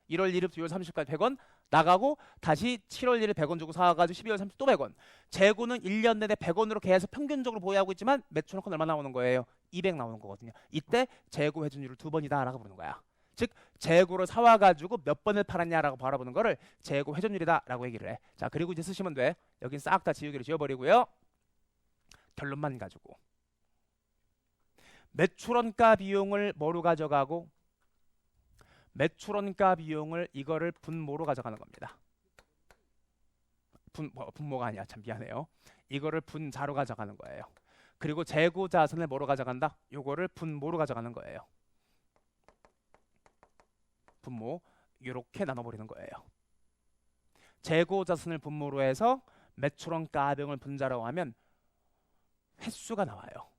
1월 1일부터 6월 30일까지 100원 나가고 다시 7월 1일 100원 주고 사가지고 12월 30일 또 100원. 재고는 1년 내내 100원으로 계속 평균적으로 보유하고 있지만 매출원가는 얼마 나오는 거예요? 200 나오는 거거든요. 이때 재고 회전율을 2번이다라고 부르는 거야. 즉 재고를 사와가지고 몇 번을 팔았냐라고 바라보는 거를 재고 회전율이다라고 얘기를 해. 자, 그리고 이제 쓰시면 돼. 여긴 싹 다 지우개로 지워버리고요. 결론만 가지고 매출원가 비용을 뭐로 가져가고 매출원가 비용을 이거를 분모로 가져가는 겁니다. 분모가 아니야. 참 미안해요. 이거를 분자로 가져가는 거예요. 그리고 재고 자산을 뭐로 가져간다? 요거를 분모로 가져가는 거예요. 분모 이렇게 나눠버리는 거예요. 재고 자산을 분모로 해서 매출원가 비용을 분자로 하면 횟수가 나와요.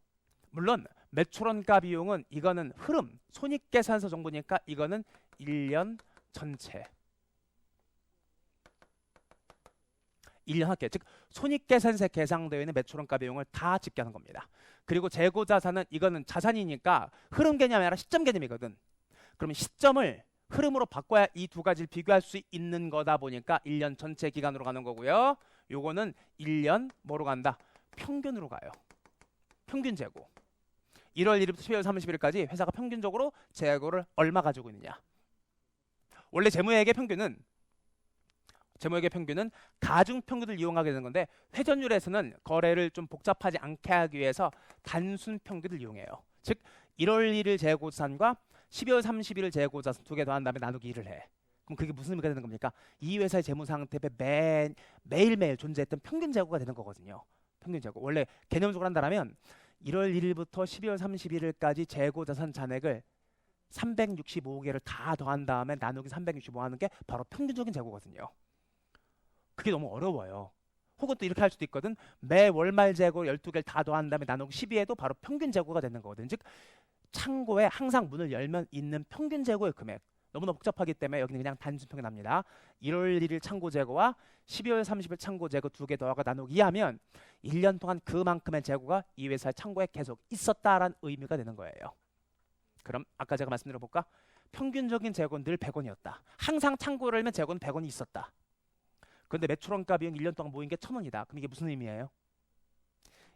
물론 매출원가 비용은 이거는 흐름, 손익계산서 정도니까 이거는 1년 전체 1년 합계, 즉 손익계산서에 계상되어 있는 매출원가 비용을 다 집계하는 겁니다. 그리고 재고자산은 이거는 자산이니까 흐름 개념이 아니라 시점 개념이거든. 그러면 시점을 흐름으로 바꿔야 이 두 가지를 비교할 수 있는 거다 보니까 1년 전체 기간으로 가는 거고요. 요거는 1년 뭐로 간다? 평균으로 가요. 평균 재고. 1월 1일부터 12월 30일까지 회사가 평균적으로 재고를 얼마 가지고 있느냐. 원래 재무회계 평균은 가중 평균을 이용하게 되는 건데 회전율에서는 거래를 좀 복잡하지 않게 하기 위해서 단순 평균을 이용해요. 즉 1월 1일 재고자산과 12월 30일 재고자산 두 개 더한 다음에 나누기 1을 해. 그럼 그게 무슨 의미가 되는 겁니까? 이 회사의 재무 상태에 매일매일 존재했던 평균 재고가 되는 거거든요. 평균 재고. 원래 개념적으로 한다면 1월 1일부터 12월 31일까지 재고자산 잔액을 365개를 다 더한 다음에 나누기 365 하는 게 바로 평균적인 재고거든요. 그게 너무 어려워요. 혹은 또 이렇게 할 수도 있거든. 매 월말 재고 12개를 다 더한 다음에 나누기 12해도 바로 평균 재고가 되는 거거든. 즉 창고에 항상 문을 열면 있는 평균 재고의 금액. 너무나 복잡하기 때문에 여기는 그냥 단순 평균합니다. 1월 1일 창고 재고와 12월 30일 창고 재고 두 개 더하고 나누기 2하면 1년 동안 그만큼의 재고가 이 회사의 창고에 계속 있었다라는 의미가 되는 거예요. 그럼 아까 제가 말씀드려볼까? 평균적인 재고는 늘 100원이었다. 항상 창고를 열면 재고는 100원이 있었다. 그런데 매출원가 비용 1년 동안 모인 게 1000원이다. 그럼 이게 무슨 의미예요?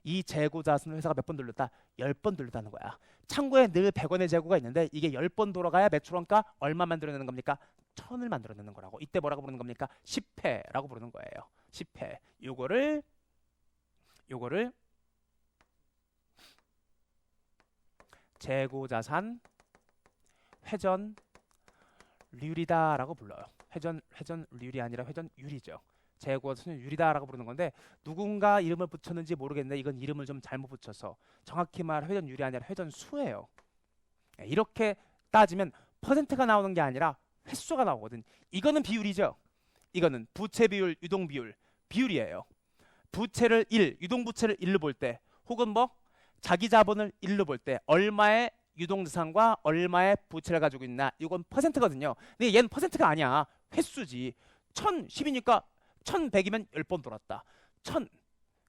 이 재고 자산을 회사가 몇 번 돌렸다? 10번 돌렸다는 거야. 창고에 늘 100원의 재고가 있는데 이게 10번 돌아가야 매출원가 얼마 만들어내는 겁니까? 1000을 만들어내는 거라고. 이때 뭐라고 부르는 겁니까? 10회라고 부르는 거예요. 10회. 요거를 재고자산 회전율이다라고 불러요. 회전율이 아니라 회전율이죠. 재고자산 율이다라고 부르는 건데 누군가 이름을 붙였는지 모르겠는데 이건 이름을 좀 잘못 붙여서 정확히 말해 회전율이 아니라 회전수예요. 이렇게 따지면 퍼센트가 나오는 게 아니라 횟수가 나오거든. 이거는 비율이죠. 이거는 부채 비율, 유동 비율이에요. 부채를 1, 유동 부채를 1로 볼 때 혹은 뭐 자기 자본을 1로 볼 때 얼마의 유동자산과 얼마의 부채를 가지고 있나 이건 퍼센트거든요. 근데 얘는 퍼센트가 아니야. 횟수지. 1010이니까 1100이면 10번 돌았다. 1000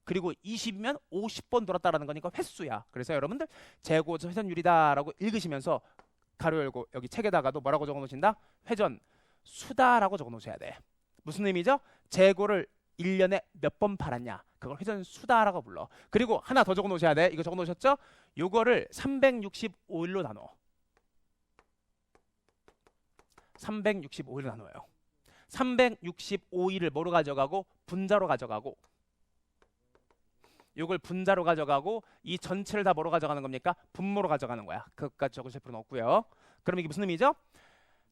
그리고 20이면 50번 돌았다라는 거니까 횟수야. 그래서 여러분들 재고 회전율이다라고 읽으시면서 가로 열고 여기 책에다가도 뭐라고 적어 놓으신다? 회전수다라고 적어 놓으셔야 돼. 무슨 의미죠? 재고를 1년에 몇 번 팔았냐? 그걸 회전수다라고 불러. 그리고 하나 더 적어 놓으셔야 돼. 이거 적어 놓으셨죠? 요거를 365일로 나눠. 365일로 나눠요. 365일을 뭐로 가져가고? 분자로 가져가고. 요걸 분자로 가져가고 이 전체를 다 뭐로 가져가는 겁니까? 분모로 가져가는 거야. 그것까지 적으실 필요는 없고요. 그럼 이게 무슨 의미죠?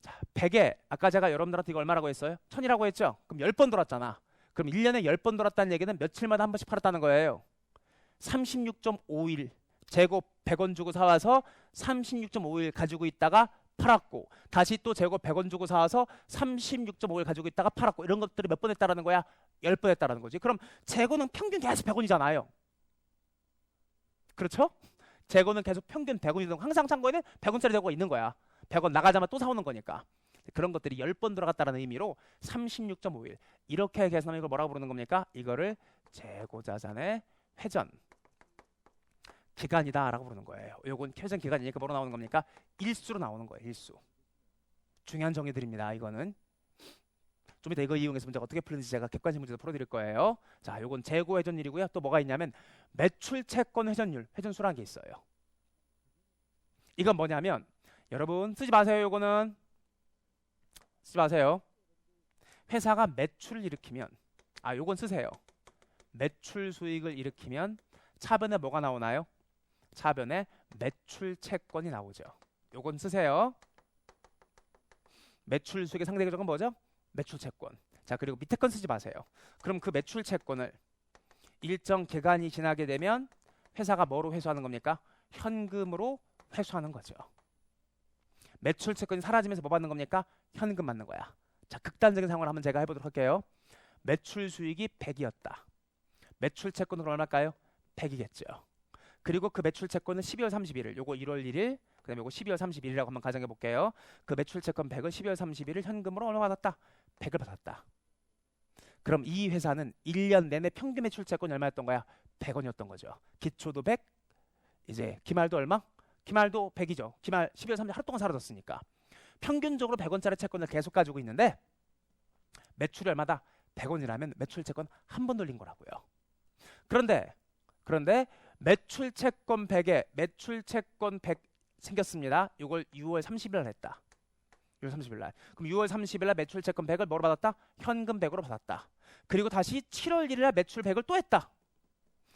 자, 100에 아까 제가 여러분들한테 이거 얼마라고 했어요? 1000이라고 했죠? 그럼 10번 돌았잖아. 그럼 1년에 10번 돌았다는 얘기는 며칠마다 한 번씩 팔았다는 거예요. 36.5일 재고 100원 주고 사와서 36.5일 가지고 있다가 팔았고 다시 또 재고 100원 주고 사와서 36.5일 가지고 있다가 팔았고 이런 것들을 몇 번 했다라는 거야? 10번 했다라는 거지. 그럼 재고는 평균 계속 100원이잖아요. 그렇죠? 재고는 계속 평균 100원이든 항상 창고에는 100원짜리 재고가 있는 거야. 100원 나가자마자 또 사오는 거니까. 그런 것들이 10번 들어갔다는 의미로 36.5일 이렇게 계산하면 이걸 뭐라고 부르는 겁니까? 이거를 재고자산의 회전 기간이다라고 부르는 거예요. 요건 회전 기간이니까 뭐로 나오는 겁니까? 일수로 나오는 거예요. 일수. 중요한 정의들입니다. 이거는 좀 이따 이거 이용해서 문제가 어떻게 풀리는지 제가 객관식 문제도 풀어드릴 거예요. 자, 요건 재고 회전율이고요. 또 뭐가 있냐면 매출 채권 회전율, 회전수라는 게 있어요. 이건 뭐냐면 여러분 쓰지 마세요. 요거는 쓰지 마세요. 회사가 매출을 일으키면 요건 쓰세요. 매출 수익을 일으키면 차변에 뭐가 나오나요? 차변에 매출 채권이 나오죠. 요건 쓰세요. 매출 수익의 상대 계정은 뭐죠? 매출 채권. 자, 그리고 밑에 건 쓰지 마세요. 그럼 그 매출 채권을 일정 기간이 지나게 되면 회사가 뭐로 회수하는 겁니까? 현금으로 회수하는 거죠. 매출 채권이 사라지면서 뭐 받는 겁니까? 현금 받는 거야. 자, 극단적인 상황을 한번 제가 해보도록 할게요. 매출 수익이 100이었다. 매출 채권은 얼마일까요? 100이겠죠. 그리고 그 매출 채권은 12월 31일, 요거 1월 1일, 그 다음에 요거 12월 31일이라고 한번 가정해 볼게요. 그 매출 채권 100을 12월 31일 현금으로 얼마 받았다? 100을 받았다. 그럼 이 회사는 1년 내내 평균 매출 채권이 얼마였던 거야? 100원이었던 거죠. 기초도 100, 이제 기말도 얼마? 기말도 100이죠. 기말 12월 30일 하루 동안 사라졌으니까. 평균적으로 100원짜리 채권을 계속 가지고 있는데 매출이 얼마다? 100원이라면 매출 채권 한 번 돌린 거라고요. 그런데 매출 채권 100에 매출 채권 100 생겼습니다. 이걸 6월 30일 날 했다. 6월 30일 날. 그럼 6월 30일 날 매출 채권 100을 뭐로 받았다? 현금 100으로 받았다. 그리고 다시 7월 1일 날 매출 100을 또 했다.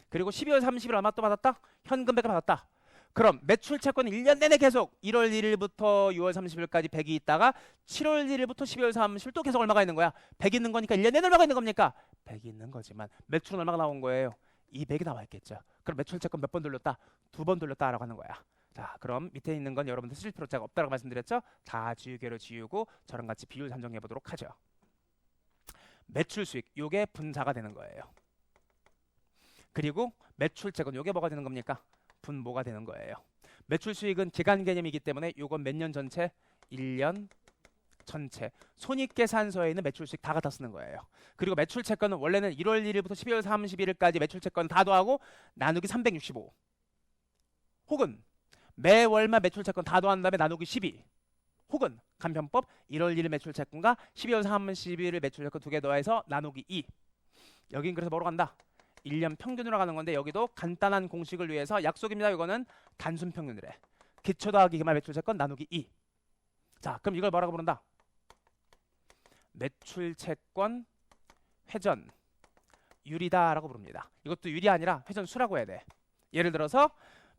그리고 12월 30일 얼마 또 받았다? 현금 100을 받았다. 그럼 매출 채권은 1년 내내 계속 1월 1일부터 6월 30일까지 100이 있다가 7월 1일부터 12월 30일 또 계속 얼마가 있는 거야? 100 있는 거니까 1년 내내 얼마가 있는 겁니까? 100이 있는 거지만 매출은 얼마가 나온 거예요? 200이 나와 있겠죠. 그럼 매출 채권 몇 번 돌렸다? 2번 돌렸다라고 하는 거야. 자, 그럼 밑에 있는 건 여러분들 쓰실 필요가 없다고 말씀드렸죠? 다 지우개로 지우고 저랑 같이 비율 산정해 보도록 하죠. 매출 수익, 요게 분자가 되는 거예요. 그리고 매출 채권, 요게 뭐가 되는 겁니까? 분모가 되는 거예요. 매출 수익은 기간 개념이기 때문에 요건 몇 년 전체? 1년 전체. 손익계산서에 있는 매출 수익 다 갖다 쓰는 거예요. 그리고 매출 채권은 원래는 1월 1일부터 12월 31일까지 매출 채권 다 더하고 나누기 365. 혹은 매월만 매출 채권 다 더한 다음에 나누기 12. 혹은 간편법 1월 1일 매출 채권과 12월 31일 매출 채권 두 개 더해서 나누기 2. 여긴 그래서 뭐로 간다? 1년 평균으로 가는 건데 여기도 간단한 공식을 위해서 약속입니다. 이거는 단순 평균이래. 기초 더하기 기말 매출 채권 나누기 2. 자, 그럼 이걸 뭐라고 부른다? 매출 채권 회전 율이다라고 부릅니다. 이것도 율이 아니라 회전수라고 해야 돼. 예를 들어서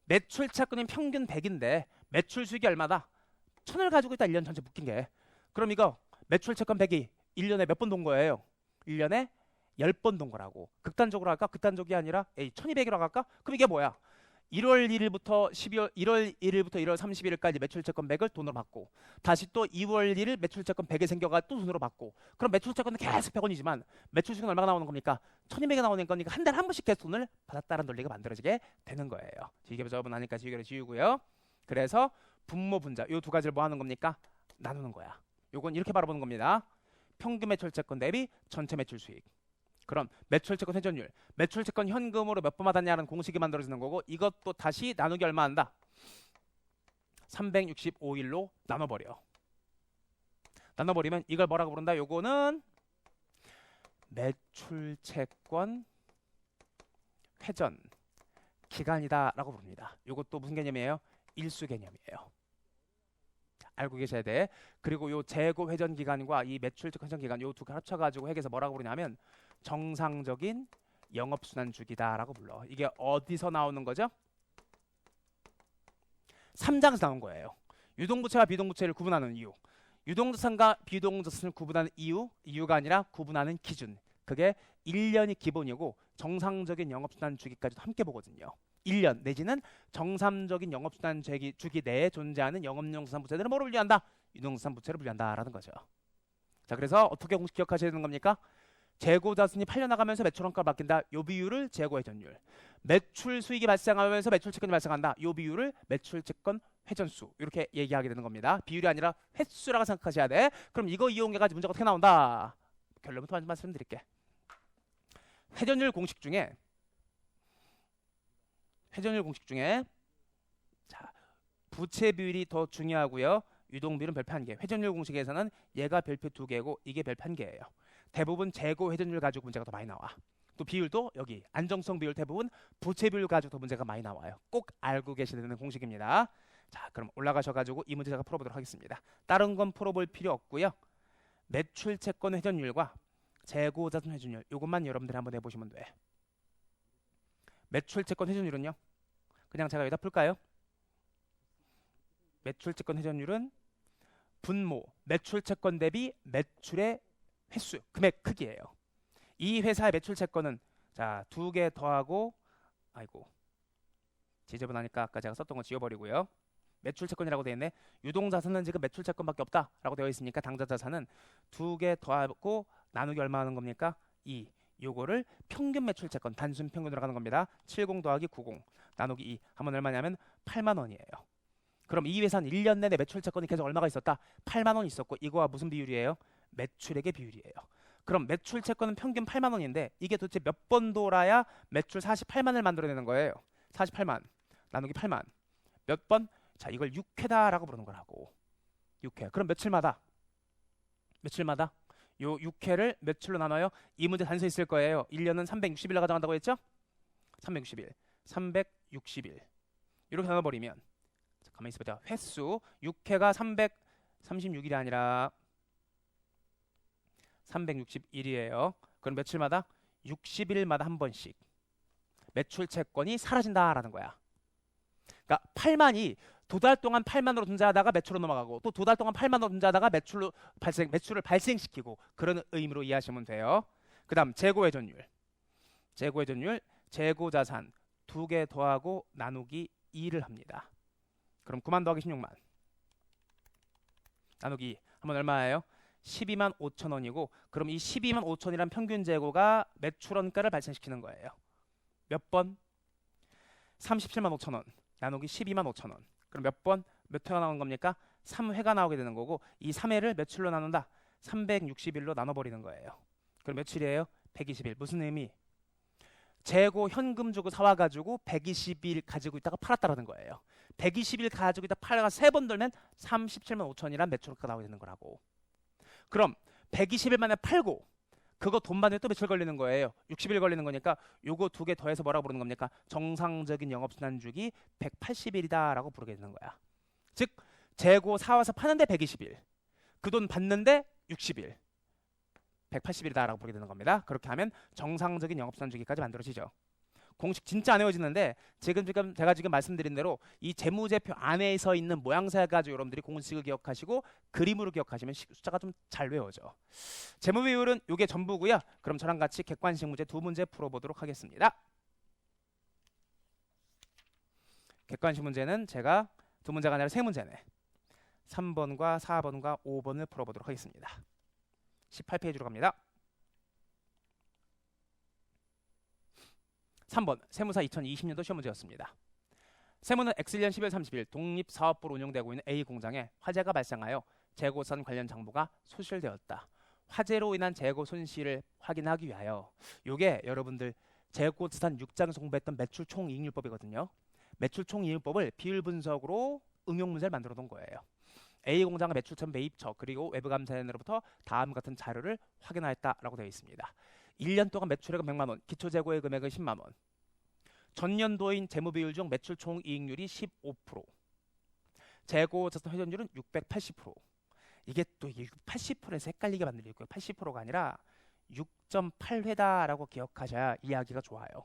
매출 채권이 평균 100인데 매출 수익이 얼마다? 1000을 가지고 있다. 1년 전체 묶인 게. 그럼 이거 매출 채권 100이 1년에 몇 번 돈 거예요? 1년에 10번 돈 거라고. 극단적으로 할까? 극단적이 아니라 1200이라고 할까? 그럼 이게 뭐야? 1월 1일부터 1월 31일까지 매출 채권 100을 돈으로 받고 다시 또 2월 1일 매출 채권 100이 생겨가 또 돈으로 받고 그럼 매출 채권은 계속 100원이지만 매출 수익은 얼마가 나오는 겁니까? 1200이 나오는 거니까 한 달에 한 번씩 계속 돈을 받았다는 논리가 만들어지게 되는 거예요. 이게 저번 하니까 지우개를 지우고요. 그래서 분모 분자 요 두 가지를 뭐 하는 겁니까? 나누는 거야. 요건 이렇게 바라보는 겁니다. 평균 매출 채권 대비 전체 매출 수익. 그럼 매출 채권 회전율, 매출 채권 현금으로 몇 번 받았냐는 공식이 만들어지는 거고 이것도 다시 나누기 얼마 한다? 365일로 나눠버려. 나눠버리면 이걸 뭐라고 부른다? 요거는 매출 채권 회전 기간이다 라고 부릅니다. 요것도 무슨 개념이에요? 일수 개념이에요. 알고 계셔야 돼. 그리고 요 재고 회전 기간과 이 매출 채권 회전 기간 요 두 개 합쳐가지고 핵에서 뭐라고 부르냐면 정상적인 영업순환 주기다라고 불러. 이게 어디서 나오는 거죠? 3장에서 나온 거예요. 유동부채와 비동부채를 구분하는 이유. 유동자산과 비동자산을 구분하는 이유가 아니라 구분하는 기준. 그게 1년이 기본이고 정상적인 영업순환 주기까지도 함께 보거든요. 1년 내지는 정상적인 영업순환 주기 내에 존재하는 영업용자산 부채들은 뭐를 분류한다? 유동자산 부채를 분류한다라는 거죠. 자, 그래서 어떻게 공식 기억하셔야 되는 겁니까? 재고자산이 팔려나가면서 매출원가가 바뀐다. 요 비율을 재고회전율. 매출 수익이 발생하면서 매출 채권이 발생한다. 요 비율을 매출 채권 회전수. 이렇게 얘기하게 되는 겁니다. 비율이 아니라 횟수라고 생각하셔야 돼. 그럼 이거 이용해가지고 문제가 어떻게 나온다? 결론부터 말씀드릴게. 회전율 공식 중에 회전율 공식 중에 자, 부채 비율이 더 중요하고요. 유동 비율은 별표 1개. 회전율 공식에서는 얘가 별표 2개고 이게 별표 1개예요. 대부분 재고 회전율 가지고 문제가 더 많이 나와. 또 비율도 여기 안정성 비율 대부분 부채 비율 가지고 더 문제가 많이 나와요. 꼭 알고 계셔야 되는 공식입니다. 자, 그럼 올라가셔가지고 이 문제 제가 풀어보도록 하겠습니다. 다른 건 풀어볼 필요 없고요. 매출 채권 회전율과 재고 자산 회전율 이것만 여러분들이 한번 해보시면 돼. 매출 채권 회전율은요. 그냥 제가 여기다 풀까요? 매출 채권 회전율은 분모 매출 채권 대비 매출의 횟수 금액 크기예요. 이 회사의 매출 채권은 자, 2개 더하고 아이고 지저분하니까 아까 제가 썼던 거 지워버리고요. 매출 채권이라고 되어 있네. 유동 자산은 지금 매출 채권밖에 없다라고 되어 있으니까 당좌 자산은 2개 더하고 나누기 얼마 하는 겁니까? 2. 요거를 평균 매출 채권 단순 평균으로 가는 겁니다. 70 더하기 90 나누기 2 하면 얼마냐면 8만 원이에요. 그럼 이 회사는 1년 내내 매출 채권이 계속 얼마가 있었다? 8만 원 있었고 이거와 무슨 비율이에요? 매출액의 비율이에요. 그럼 매출 채권은 평균 8만 원인데 이게 도대체 몇 번 돌아야 매출 48만을 만들어내는 거예요. 48만 나누기 8만 몇 번? 자, 이걸 6회다라고 부르는 거라고. 6회. 그럼 며칠마다 요 6회를 며칠로 나눠요? 이 문제 단서 있을 거예요. 1년은 360일로 가져간다고 했죠? 360일. 360일. 이렇게 나눠버리면 가만히 있어보자. 횟수 6회가 336일이 아니라 361이에요. 그럼 며칠마다? 60일마다 한 번씩 매출 채권이 사라진다라는 거야. 그러니까 8만이 두 달 동안 8만으로 존재하다가 매출로 넘어가고 또 두 달 동안 8만으로 존재하다가 매출을 발생시키고 그런 의미로 이해하시면 돼요. 그 다음 재고회전율. 재고자산 2개 더하고 나누기 2를 합니다. 그럼 9만 더하기 16만 나누기 2 하면 얼마예요? 12만 5천 원이고 그럼 이 12만 5천이란 평균 재고가 매출원가를 발생시키는 거예요. 몇 번? 37만 5천 원 나누기 12만 5천 원. 그럼 몇 번? 몇 회가 나오는 겁니까? 3회가 나오게 되는 거고 이 3회를 며칠로 나눈다? 360일로 나눠버리는 거예요. 그럼 며칠이에요? 120일. 무슨 의미? 재고 현금 주고 사와가지고 120일 가지고 있다가 팔았다라는 거예요. 120일 가지고 있다 팔다가 3번 돌면 37만 5천이란 매출가 나오게 되는 거라고. 그럼 120일 만에 팔고 그거 돈 받는 또 며칠 걸리는 거예요? 60일 걸리는 거니까 요거 2개 더해서 뭐라고 부르는 겁니까? 정상적인 영업순환주기 180일이다 라고 부르게 되는 거야. 즉 재고 사와서 파는데 120일 그 돈 받는데 60일 180일이다 라고 부르게 되는 겁니다. 그렇게 하면 정상적인 영업순환주기까지 만들어지죠. 공식 진짜 안 외워지는데 지금 제가 말씀드린 대로 이 재무제표 안에서 있는 모양새 가지고 여러분들이 공식을 기억하시고 그림으로 기억하시면 숫자가 좀 잘 외워져. 재무 비율은 이게 전부고요. 그럼 저랑 같이 객관식 문제 2문제 풀어보도록 하겠습니다. 객관식 문제는 제가 2문제가 아니라 3문제네. 3번과 4번과 5번을 풀어보도록 하겠습니다. 18페이지로 갑니다. 3번 세무사 2020년도 시험 문제였습니다. 세무는 X년 12월 30일 독립사업부로 운영되고 있는 A 공장에 화재가 발생하여 재고선 관련 장부가 소실되었다. 화재로 인한 재고 손실을 확인하기 위하여 요게 여러분들 재고자산 6장에서 공부했던 매출 총이익률법이거든요. 매출 총이익률법을 비율 분석으로 응용 문제를 만들어 놓은 거예요. A 공장의 매출처 매입처 그리고 외부 감사인으로부터 다음 같은 자료를 확인하였다라고 되어 있습니다. 1년 동안 매출액은 100만 원, 기초재고의 금액은 10만 원. 전년도인 재무비율 중 매출 총이익률이 15%, 재고자산 회전율은 680%. 이게 또 80%에서 헷갈리게 만들고 있고요. 80%가 아니라 6.8회다라고 기억하셔야 이해하기가 좋아요.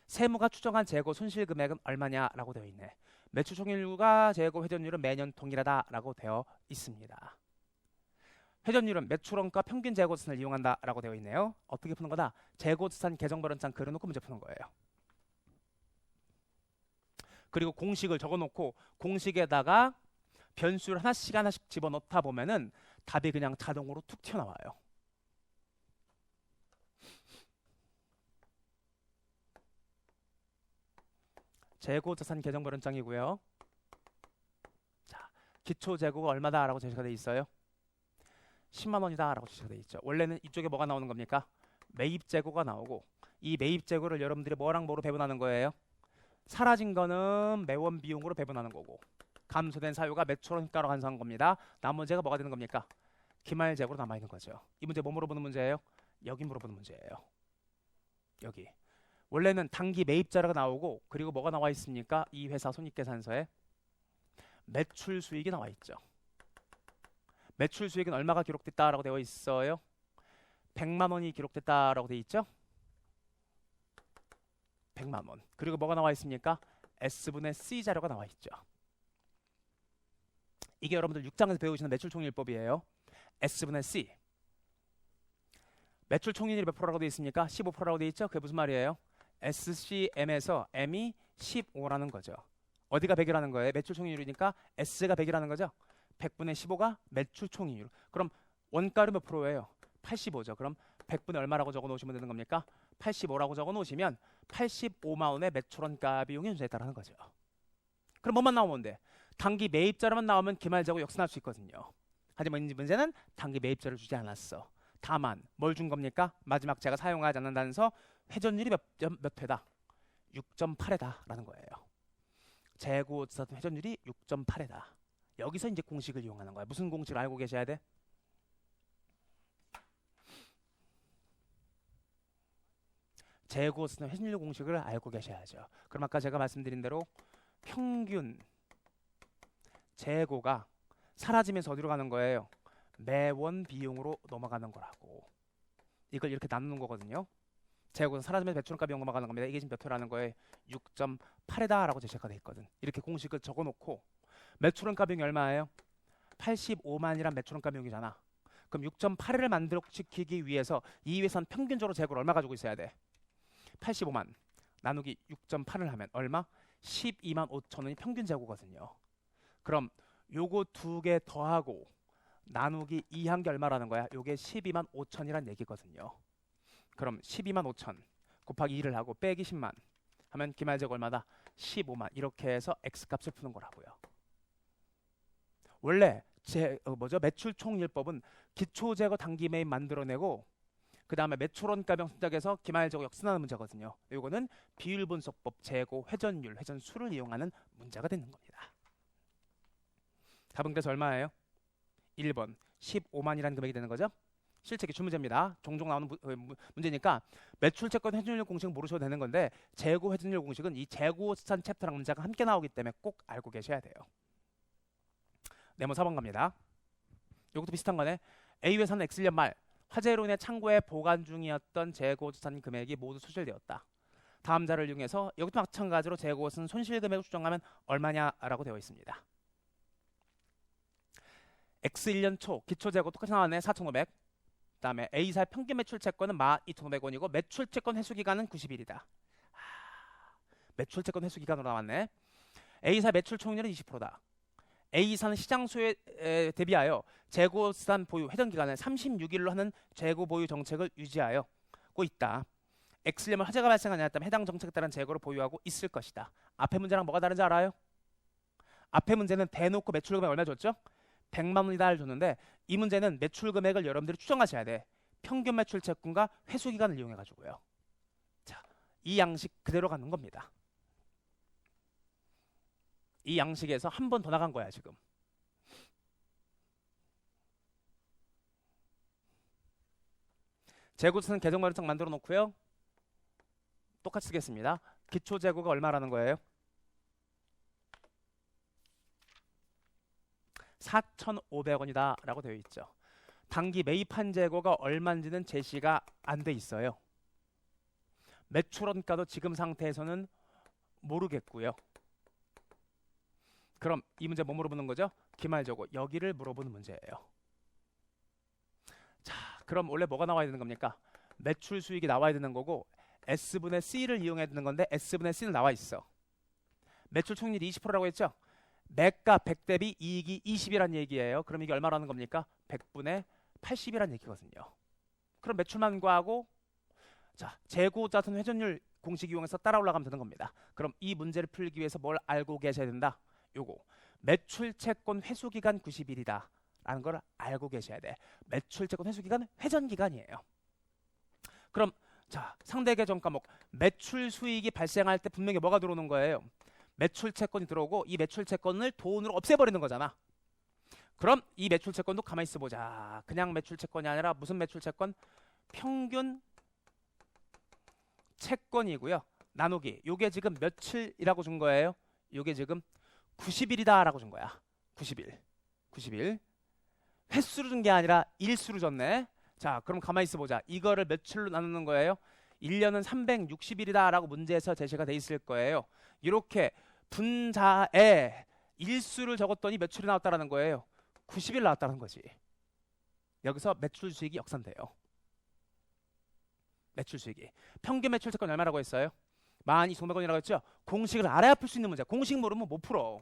세무가 추정한 재고 손실 금액은 얼마냐라고 되어 있네. 매출 총이익률과 재고 회전율은 매년 동일하다라고 되어 있습니다. 회전율은 매출원가 평균 재고자산을 이용한다라고 되어 있네요. 어떻게 푸는 거다? 재고자산 계정발원장 그려놓고 문제 푸는 거예요. 그리고 공식을 적어놓고 공식에다가 변수를 하나씩 집어넣다 보면은 답이 그냥 자동으로 툭 튀어나와요. 재고자산 계정발원장이고요. 자, 기초재고가 얼마다라고 제시가 되어 있어요? 10만 원이다 라고 제시가 되어 있죠. 원래는 이쪽에 뭐가 나오는 겁니까? 매입 재고가 나오고 이 매입 재고를 여러분들이 뭐랑 뭐로 배분하는 거예요? 사라진 거는 매원 비용으로 배분하는 거고 감소된 사유가 매출원가로 환산한 겁니다. 나머지가 뭐가 되는 겁니까? 기말 재고로 남아있는 거죠. 이 문제 뭐 물어보는 문제예요? 여기 물어보는 문제예요. 여기. 원래는 당기 매입 자료가 나오고 그리고 뭐가 나와 있습니까? 이 회사 손익계산서에 매출 수익이 나와 있죠. 매출 수익은 얼마가 기록됐다라고 되어 있어요? 100만 원이 기록됐다라고 되어 있죠? 100만 원. 그리고 뭐가 나와 있습니까? S분의 C 자료가 나와 있죠. 이게 여러분들 6장에서 배우시는 매출 총률법이에요. S분의 C. 매출 총률이 몇 프로라고 되어 있습니까? 15%라고 되어 있죠? 그게 무슨 말이에요? SCM에서 M이 15라는 거죠. 어디가 100이라는 거예요? 매출 총률이니까 S가 100이라는 거죠. 100분의 15가 매출 총률. 그럼 원가는 몇 프로예요? 85죠. 그럼 100분의 얼마라고 적어 놓으시면 되는 겁니까? 85라고 적어 놓으시면 85만 원의 매출원가 비용이 존재했다는 거죠. 그럼 뭐만 나오면 돼? 단기 매입자료만 나오면 기말재고 역순할 수 있거든요. 하지만 이 문제는 단기 매입자료를 주지 않았어. 다만 뭘 준 겁니까? 마지막 제가 사용하지 않는 단서 회전율이 몇 회다? 6.8회다 라는 거예요. 재고 회전율이 6.8회다. 여기서 이제 공식을 이용하는 거야. 무슨 공식을 알고 계셔야 돼? 재고 쓰는 회전율 공식을 알고 계셔야죠. 그럼 아까 제가 말씀드린 대로 평균 재고가 사라지면서 어디로 가는 거예요? 매원 비용으로 넘어가는 거라고. 이걸 이렇게 나누는 거거든요. 재고는 사라지면서 매출원가 비용 넘어가는 겁니다. 이게 지금 몇 회라는 거예요? 6.8회다 라고 제시가 돼 있거든. 이렇게 공식을 적어놓고 매출원가 비용이 얼마예요? 85만이란 매출원가 비용이잖아. 그럼 6.8회를 만들어지키기 위해서 이 회사는 평균적으로 재고를 얼마 가지고 있어야 돼? 85만 나누기 6.8을 하면 얼마? 12만 5천 원이 평균 재고거든요. 그럼 요거 두 개 더하고 나누기 2한 게 얼마라는 거야? 요게 12만 5천이란 얘기거든요. 그럼 12만 5천 곱하기 2를 하고 빼기 10만 하면 기말재고 얼마다? 15만. 이렇게 해서 X값을 푸는 거라고요. 원래 매출 총일법은 기초재고 단기 매입 만들어내고 그 다음에 매출원가병 선작에서 기말재고 역순하는 문제거든요. 요거는 비율분석법 재고 회전율, 회전수를 이용하는 문제가 되는 겁니다. 답은 그래서 얼마예요? 1번 15만이라는 금액이 되는 거죠. 실제 기출문제입니다. 종종 나오는 문제니까 매출채권 회전율 공식 모르셔도 되는 건데 재고 회전율 공식은 이 재고資産 챕터랑 문제가 함께 나오기 때문에 꼭 알고 계셔야 돼요. 네모 4번 갑니다. 이것도 비슷한 거네. A회사는 X년 말 화재로 인해 창고에 보관 중이었던 재고資産 금액이 모두 소실되었다. 다음 자료를 이용해서 여기도 마찬가지로 재고는 손실 금액을 추정하면 얼마냐라고 되어 있습니다. X1년 초 기초재고 똑같이 나왔네. 4,500. 그 다음에 A사의 평균 매출 채권은 12,500원이고 매출 채권 회수기간은 90일이다. 매출 채권 회수기간으로 나왔네. A사 매출 총률은 20%다. A사는 시장 수요에 대비하여 재고資産보유 회전기간을 36일로 하는 재고 보유 정책을 유지하였고 있다. X년은 화재가 발생하지 않았다면 해당 정책에 따른 재고를 보유하고 있을 것이다. 앞에 문제랑 뭐가 다른지 알아요? 앞에 문제는 대놓고 매출 금액 얼마 줬죠? 100만 원이다를 줬는데 이 문제는 매출 금액을 여러분들이 추정하셔야 돼. 평균 매출 채권과 회수 기간을 이용해 가지고요. 자, 이 양식 그대로 가는 겁니다. 이 양식에서 한 번 더 나간 거야, 지금. 재고는 계정마련창 만들어 놓고요. 똑같이 쓰겠습니다. 기초 재고가 얼마라는 거예요? 4,500원이다 라고 되어 있죠. 단기 매입한 재고가 얼마인지는 제시가 안 돼 있어요. 매출원가도 지금 상태에서는 모르겠고요. 그럼 이 문제 뭐 물어보는 거죠? 기말재고 여기를 물어보는 문제예요. 자, 그럼 원래 뭐가 나와야 되는 겁니까? 매출 수익이 나와야 되는 거고 S분의 C를 이용해야 되는 건데 S분의 C는 나와 있어. 매출 총률이 20%라고 했죠? 매가 100 대비 이익이 20이란 얘기예요. 그럼 이게 얼마라는 겁니까? 100분의 80이란 얘기거든요. 그럼 매출만 구하고 자, 재고 같은 회전율 공식 이용해서 따라 올라가면 되는 겁니다. 그럼 이 문제를 풀기 위해서 뭘 알고 계셔야 된다? 요거 매출 채권 회수 기간 90일이다 라는 걸 알고 계셔야 돼. 매출 채권 회수 기간은 회전 기간이에요. 그럼 자, 상대 계정 과목 매출 수익이 발생할 때 분명히 뭐가 들어오는 거예요? 매출 채권이 들어오고 이 매출 채권을 돈으로 없애버리는 거잖아. 그럼 이 매출 채권도 가만히 있어 보자. 그냥 매출 채권이 아니라 무슨 매출 채권? 평균 채권이고요. 나누기. 요게 지금 며칠이라고 준 거예요? 요게 지금 90일이다 라고 준 거야. 90일. 90일. 횟수로 준 게 아니라 일수로 줬네. 자, 그럼 가만히 있어 보자. 이거를 며칠로 나누는 거예요? 1년은 360일이다 라고 문제에서 제시가 돼 있을 거예요. 이렇게 분자에 일수를 적었더니 며칠이 나왔다라는 거예요. 90일 나왔다는 거지. 여기서 매출 수익이 역산돼요. 매출 수익이. 평균 매출 채권 얼마라고 했어요? 12,500원이라고 했죠? 공식을 알아야 풀 수 있는 문제. 공식 모르면 못 풀어.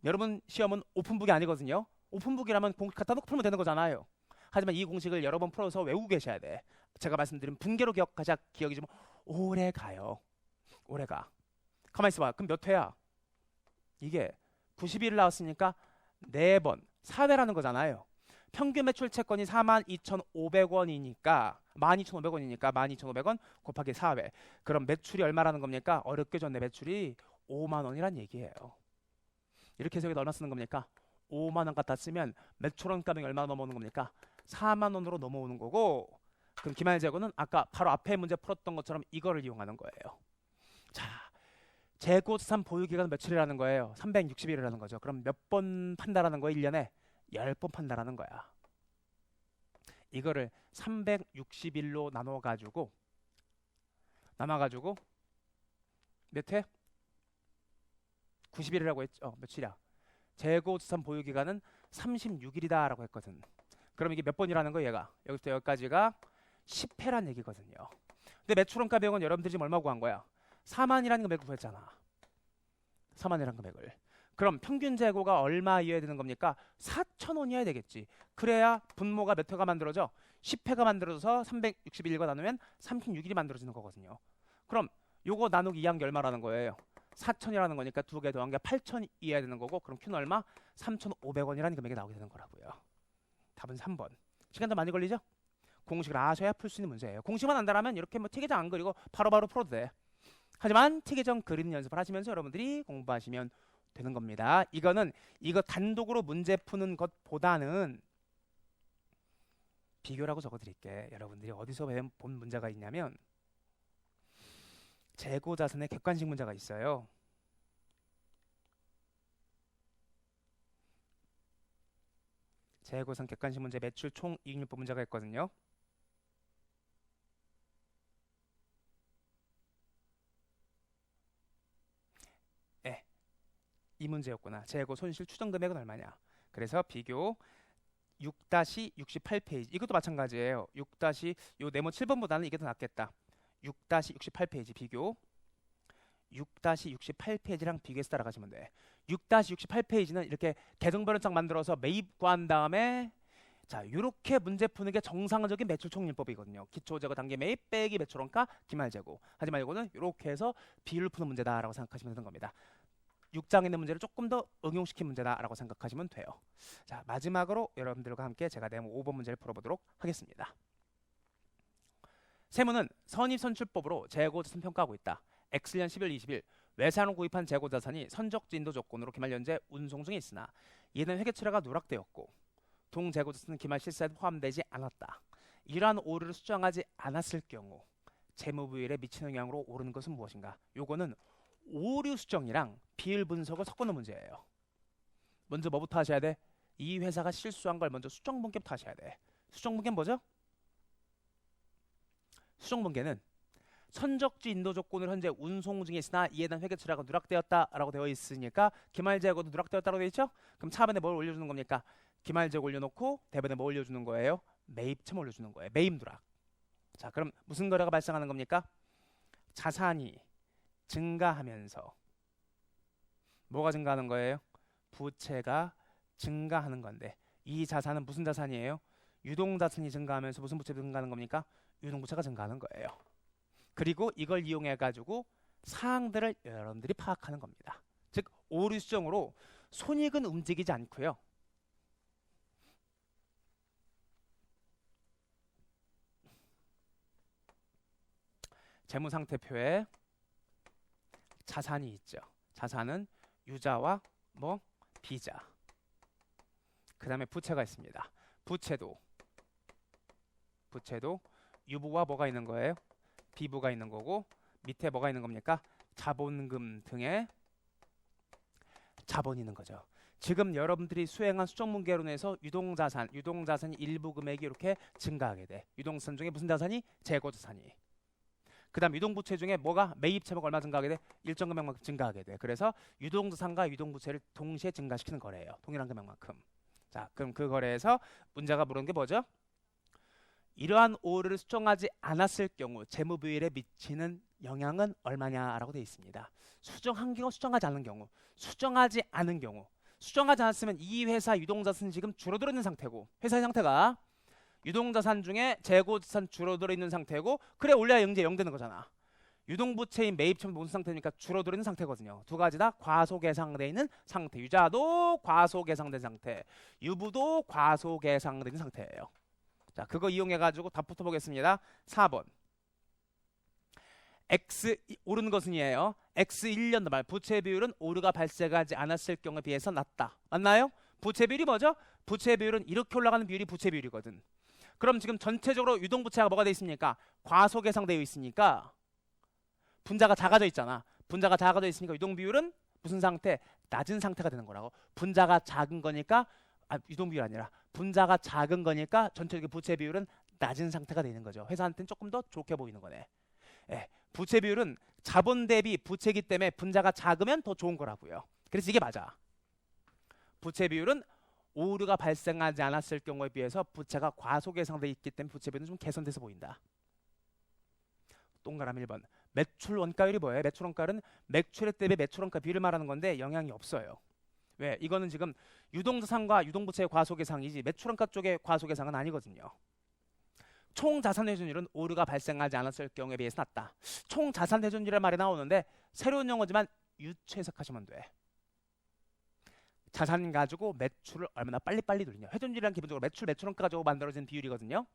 여러분 시험은 오픈북이 아니거든요. 오픈북이라면 공식 갖다 놓고 풀면 되는 거잖아요. 하지만 이 공식을 여러 번 풀어서 외우고 계셔야 돼. 제가 말씀드린 분계로 기억하자. 기억이 좀 오래 가요. 오래 가. 가만히 있어봐. 그럼 몇 회야? 이게 90일 나왔으니까 4번 4회라는 거잖아요. 평균 매출 채권이 42,500원이니까 12,500원이니까 12,500원 곱하기 4회. 그럼 매출이 얼마라는 겁니까? 어렵게 줬네. 매출이 5만 원이란 얘기예요. 이렇게 해서 여기다 얼마 쓰는 겁니까? 5만 원 갖다 쓰면 매출원 가격이 얼마나 넘어오는 겁니까? 4만 원으로 넘어오는 거고, 그럼 기말 재고는 아까 바로 앞에 문제 풀었던 것처럼 이거를 이용하는 거예요. 자, 재고자산 보유기간은 며칠이라는 거예요? 360일이라는 거죠. 그럼 몇 번 판다라는 거예요? 1년에 10번 판다라는 거야. 이거를 360일로 나눠가지고 몇 회? 90일이라고 했죠. 며칠이야? 재고자산 보유기간은 36일이다 라고 했거든. 그럼 이게 몇 번이라는 거예요? 얘가 여기부터 여기까지가 10회란 얘기거든요. 근데 매출원가 비용은 여러분들이 지금 얼마 구한 거야? 4만이라는 금액을 구했잖아. 4만이라는 금액을. 그럼 평균 재고가 얼마여야 되는 겁니까? 4,000원이어야 되겠지. 그래야 분모가 몇 회가 만들어져? 10회가 만들어져서 361과 나누면 36일이 만들어지는 거거든요. 그럼 요거 나누기 2한 게 얼마라는 거예요? 4,000이라는 거니까 2개 더한 게 8,000이어야 되는 거고, 그럼 Q는 얼마? 3,500원이라는 금액이 나오게 되는 거라고요. 답은 3번. 시간 좀 많이 걸리죠? 공식을 아셔야 풀 수 있는 문제예요. 공식만 안다라면 이렇게 뭐 티계정 안 그리고 바로바로 풀어도 돼. 하지만 티계정 그리는 연습을 하시면서 여러분들이 공부하시면 되는 겁니다. 이거는 이거 단독으로 문제 푸는 것보다는 비교라고 적어드릴게. 여러분들이 어디서 본 문제가 있냐면 재고자산의 객관식 문제가 있어요. 재고자산 객관식 문제 매출 총 이익률법 문제가 있거든요. 네, 이 문제였구나. 재고 손실 추정 금액은 얼마냐. 그래서 비교 6-68페이지. 이것도 마찬가지예요. 6- 요 네모 7번보다는 이게 더 낫겠다. 6-68페이지 비교. 6-68페이지랑 비교해서 따라가시면 돼. 6-68페이지는 이렇게 계정별원장 만들어서 매입 구한 다음에 자, 이렇게 문제 푸는 게 정상적인 매출총률법이거든요. 기초재고 단계 매입 빼기 매출원가 기말재고. 하지만 이거는 이렇게 해서 비율을 푸는 문제다라고 생각하시면 되는 겁니다. 6장에 있는 문제를 조금 더 응용시킨 문제다라고 생각하시면 돼요. 자, 마지막으로 여러분들과 함께 제가 네모 5번 문제를 풀어보도록 하겠습니다. 세무는 선입선출법으로 재고자산 평가하고 있다. X년 10월 20일 외산으로 구입한 재고자산이 선적지 인도 조건으로 기말 연재 운송 중에 있으나 이는 회계처리가 누락되었고 동재고자산은 기말 실사에 포함되지 않았다. 이러한 오류를 수정하지 않았을 경우 재무부율에 미치는 영향으로 오르는 것은 무엇인가? 요거는 오류 수정이랑 비율 분석을 섞어놓은 문제예요. 먼저 뭐부터 하셔야 돼? 이 회사가 실수한 걸 먼저 수정분계부터 하셔야 돼. 수정분계는 뭐죠? 수정분계는 선적지 인도 조건을 현재 운송 중에 있으나 이에 대한 회계처리가 누락되었다라고 되어 있으니까 기말재고도 누락되었다고 되어 있죠? 그럼 차변에 뭘 올려주는 겁니까? 기말재고 올려놓고 대변에 뭐 올려주는 거예요? 매입첨 올려주는 거예요. 매입 누락. 자, 그럼 무슨 거래가 발생하는 겁니까? 자산이 증가하면서 뭐가 증가하는 거예요? 부채가 증가하는 건데 이 자산은 무슨 자산이에요? 유동자산이 증가하면서 무슨 부채가 증가하는 겁니까? 유동부채가 증가하는 거예요. 그리고 이걸 이용해 가지고 사항들을 여러분들이 파악하는 겁니다. 즉 오류 수정으로 손익은 움직이지 않고요. 재무상태표에 자산이 있죠. 자산은 유자와 뭐 비자. 그 다음에 부채가 있습니다. 부채도 유부와 뭐가 있는 거예요? 비부가 있는 거고 밑에 뭐가 있는 겁니까? 자본금 등의 자본이 있는 거죠. 지금 여러분들이 수행한 수정문개론에서 유동자산이 일부 금액이 이렇게 증가하게 돼. 유동자산 중에 무슨 자산이? 재고자산이. 그 다음 유동부채 중에 뭐가? 매입채무가 얼마 증가하게 돼? 일정 금액만큼 증가하게 돼. 그래서 유동자산과 유동부채를 동시에 증가시키는 거래예요. 동일한 금액만큼. 자, 그럼 그 거래에서 문제가 물은 게 뭐죠? 이러한 오류를 수정하지 않았을 경우 재무비율에 미치는 영향은 얼마냐라고 되어 있습니다. 수정한 경우, 수정하지 않은 경우. 수정하지 않은 경우. 수정하지 않았으면 이 회사 유동자산이 지금 줄어들어 있는 상태고 회사의 상태가 유동자산 중에 재고자산 줄어들어 있는 상태고 그래 올려야 영재 0 되는 거잖아. 유동부채인 매입채무 무슨 상태입니까? 줄어들어 있는 상태거든요. 두 가지 다 과소계상되어 있는 상태. 유자도 과소계상된 상태. 유부도 과소계상되어 있는 상태예요. 자, 그거 이용해가지고 답 붙어보겠습니다. 4번. X 오른 것은이에요. X 1년 말 부채 비율은 오류가 발생하지 않았을 경우에 비해서 낮다. 맞나요? 부채 비율이 뭐죠? 부채 비율은 이렇게 올라가는 비율이 부채 비율이거든. 그럼 지금 전체적으로 유동부채가 뭐가 되어 있습니까? 과소계상되어 있으니까 분자가 작아져 있잖아. 분자가 작아져 있으니까 유동 비율은 무슨 상태? 낮은 상태가 되는 거라고. 분자가 작은 거니까 유동 비율이 아니라 분자가 작은 거니까 전체적인 부채 비율은 낮은 상태가 되는 거죠. 회사한테는 조금 더 좋게 보이는 거네. 예, 부채 비율은 자본 대비 부채기 때문에 분자가 작으면 더 좋은 거라고요. 그래서 이게 맞아. 부채 비율은 오류가 발생하지 않았을 경우에 비해서 부채가 과소계상돼 있기 때문에 부채 비율은 좀 개선돼서 보인다. 동그라미 1번. 매출 원가율이 뭐예요? 매출 원가율은 매출액 대비 매출 원가 비율을 말하는 건데 영향이 없어요. 왜? 이거는 지금 유동자산과 유동부채의 과소계상이지 매출 원가 쪽의 과소계상은 아니거든요. 총자산회전율은 오류가 발생하지 않았을 경우에 비해서 낮다. 총자산회전율이라는 말이 나오는데 새로운 용어지만 유추 해석하시면 돼. 자산 가지고 매출을 얼마나 빨리빨리 돌리냐. 회전율이란 기본적으로 매출원가 가지고 만들어진 비율이거든요.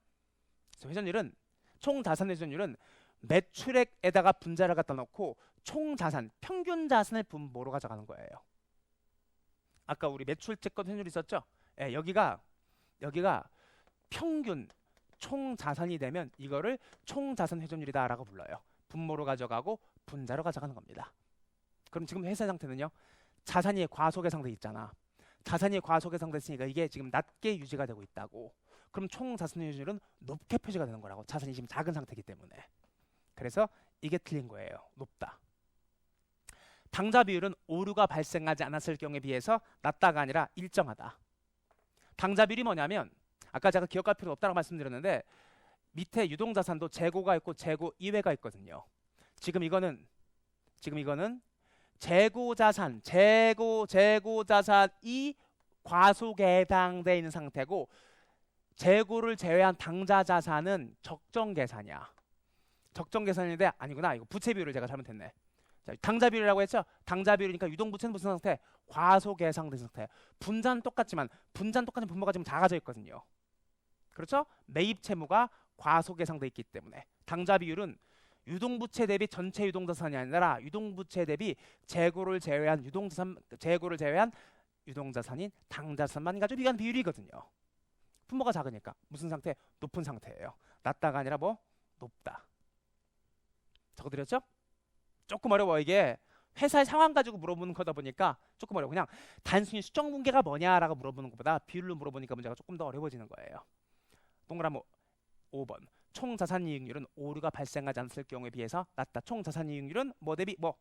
그래서 회전율은 총자산회전율은 매출액에다가 분자를 갖다 놓고 총자산, 평균 자산을 분모로 가져가는 거예요. 아까 우리 매출채권 회전율 있었죠? 예, 여기가 평균 총자산이 되면 이거를 총자산 회전율이다라고 불러요. 분모로 가져가고 분자로 가져가는 겁니다. 그럼 지금 회사 상태는요. 자산이 과소계상돼 있잖아. 자산이 과소계상됐으니까 이게 지금 낮게 유지가 되고 있다고. 그럼 총자산 회전율은 높게 표시가 되는 거라고. 자산이 지금 작은 상태이기 때문에. 그래서 이게 틀린 거예요. 높다. 당좌 비율은 오류가 발생하지 않았을 경우에 비해서 낮다가 아니라 일정하다. 당좌 비율이 뭐냐면 아까 제가 기억할 필요 없다고 말씀드렸는데 밑에 유동자산도 재고가 있고 재고 이외가 있거든요. 지금 이거는 재고자산이 과소계상되어 있는 상태고 재고를 제외한 당좌자산은 적정계산이야. 적정계산인데 아니구나. 이거 부채 비율을 제가 잘못했네. 자, 당좌 비율이라고 했죠. 당좌 비율이니까 유동부채는 무슨 상태? 과소계상된 상태. 분자는 똑같지만 분모가 지금 작아져 있거든요. 그렇죠? 매입 채무가 과소계상돼 있기 때문에 당좌 비율은 유동부채 대비 전체 유동자산이 아니라 유동부채 대비 재고를 제외한 유동자산인 당자산만 가지고 비교한 비율이거든요. 분모가 작으니까 무슨 상태? 높은 상태예요. 낮다가 아니라 뭐? 높다. 적어드렸죠? 조금 어려워. 이게 회사의 상황 가지고 물어보는 거다 보니까 조금 어려워. 그냥 단순히 수정분계가 뭐냐라고 물어보는 것보다 비율로 물어보니까 문제가 조금 더 어려워지는 거예요. 동그라미 5번. 총자산이익률은 오류가 발생하지 않았을 경우에 비해서 낮다. 총자산이익률은 뭐 대비 뭐?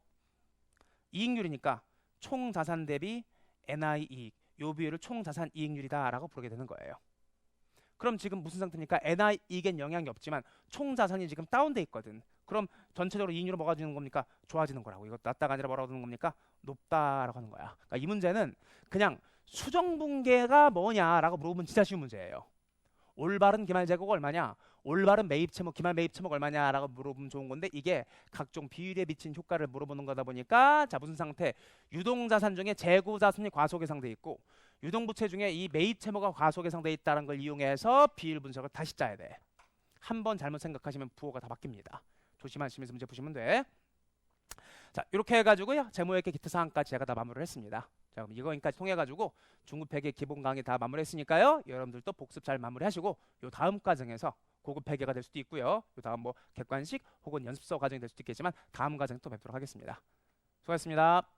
이익률이니까 총자산 대비 NI 이익. 요 비율을 총자산이익률이다라고 부르게 되는 거예요. 그럼 지금 무슨 상태입니까? NI 이익엔 영향이 없지만 총자산이 지금 다운돼 있거든. 그럼 전체적으로 이익률은 뭐가 되는 겁니까? 좋아지는 거라고. 이거 낮다가 아니라 뭐라고 되는 겁니까? 높다라고 하는 거야. 그러니까 이 문제는 그냥 수정분계가 뭐냐라고 물어보면 진짜 쉬운 문제예요. 올바른 기말재고가 얼마냐? 올바른 매입채무, 기말매입채무가 얼마냐라고 물어보면 좋은 건데 이게 각종 비율에 미친 효과를 물어보는 거다 보니까 자 무슨 상태? 유동자산 중에 재고자산이 과소계상돼 있고 유동부채 중에 이 매입채무가 과소계상돼 있다는 걸 이용해서 비율 분석을 다시 짜야 돼. 한 번 잘못 생각하시면 부호가 다 바뀝니다. 조심하시면서 문제 보시면 돼. 자, 이렇게 해가지고요. 재무회계 기타 사항까지 제가 다 마무리를 했습니다. 자, 그럼 이거까지 통해가지고 중급 회계 기본 강의 다 마무리했으니까요. 여러분들도 복습 잘 마무리하시고 요 다음 과정에서 고급 회계가 될 수도 있고요. 요 다음 뭐 객관식 혹은 연습서 과정이 될 수도 있겠지만 다음 과정 또 뵙도록 하겠습니다. 수고하셨습니다.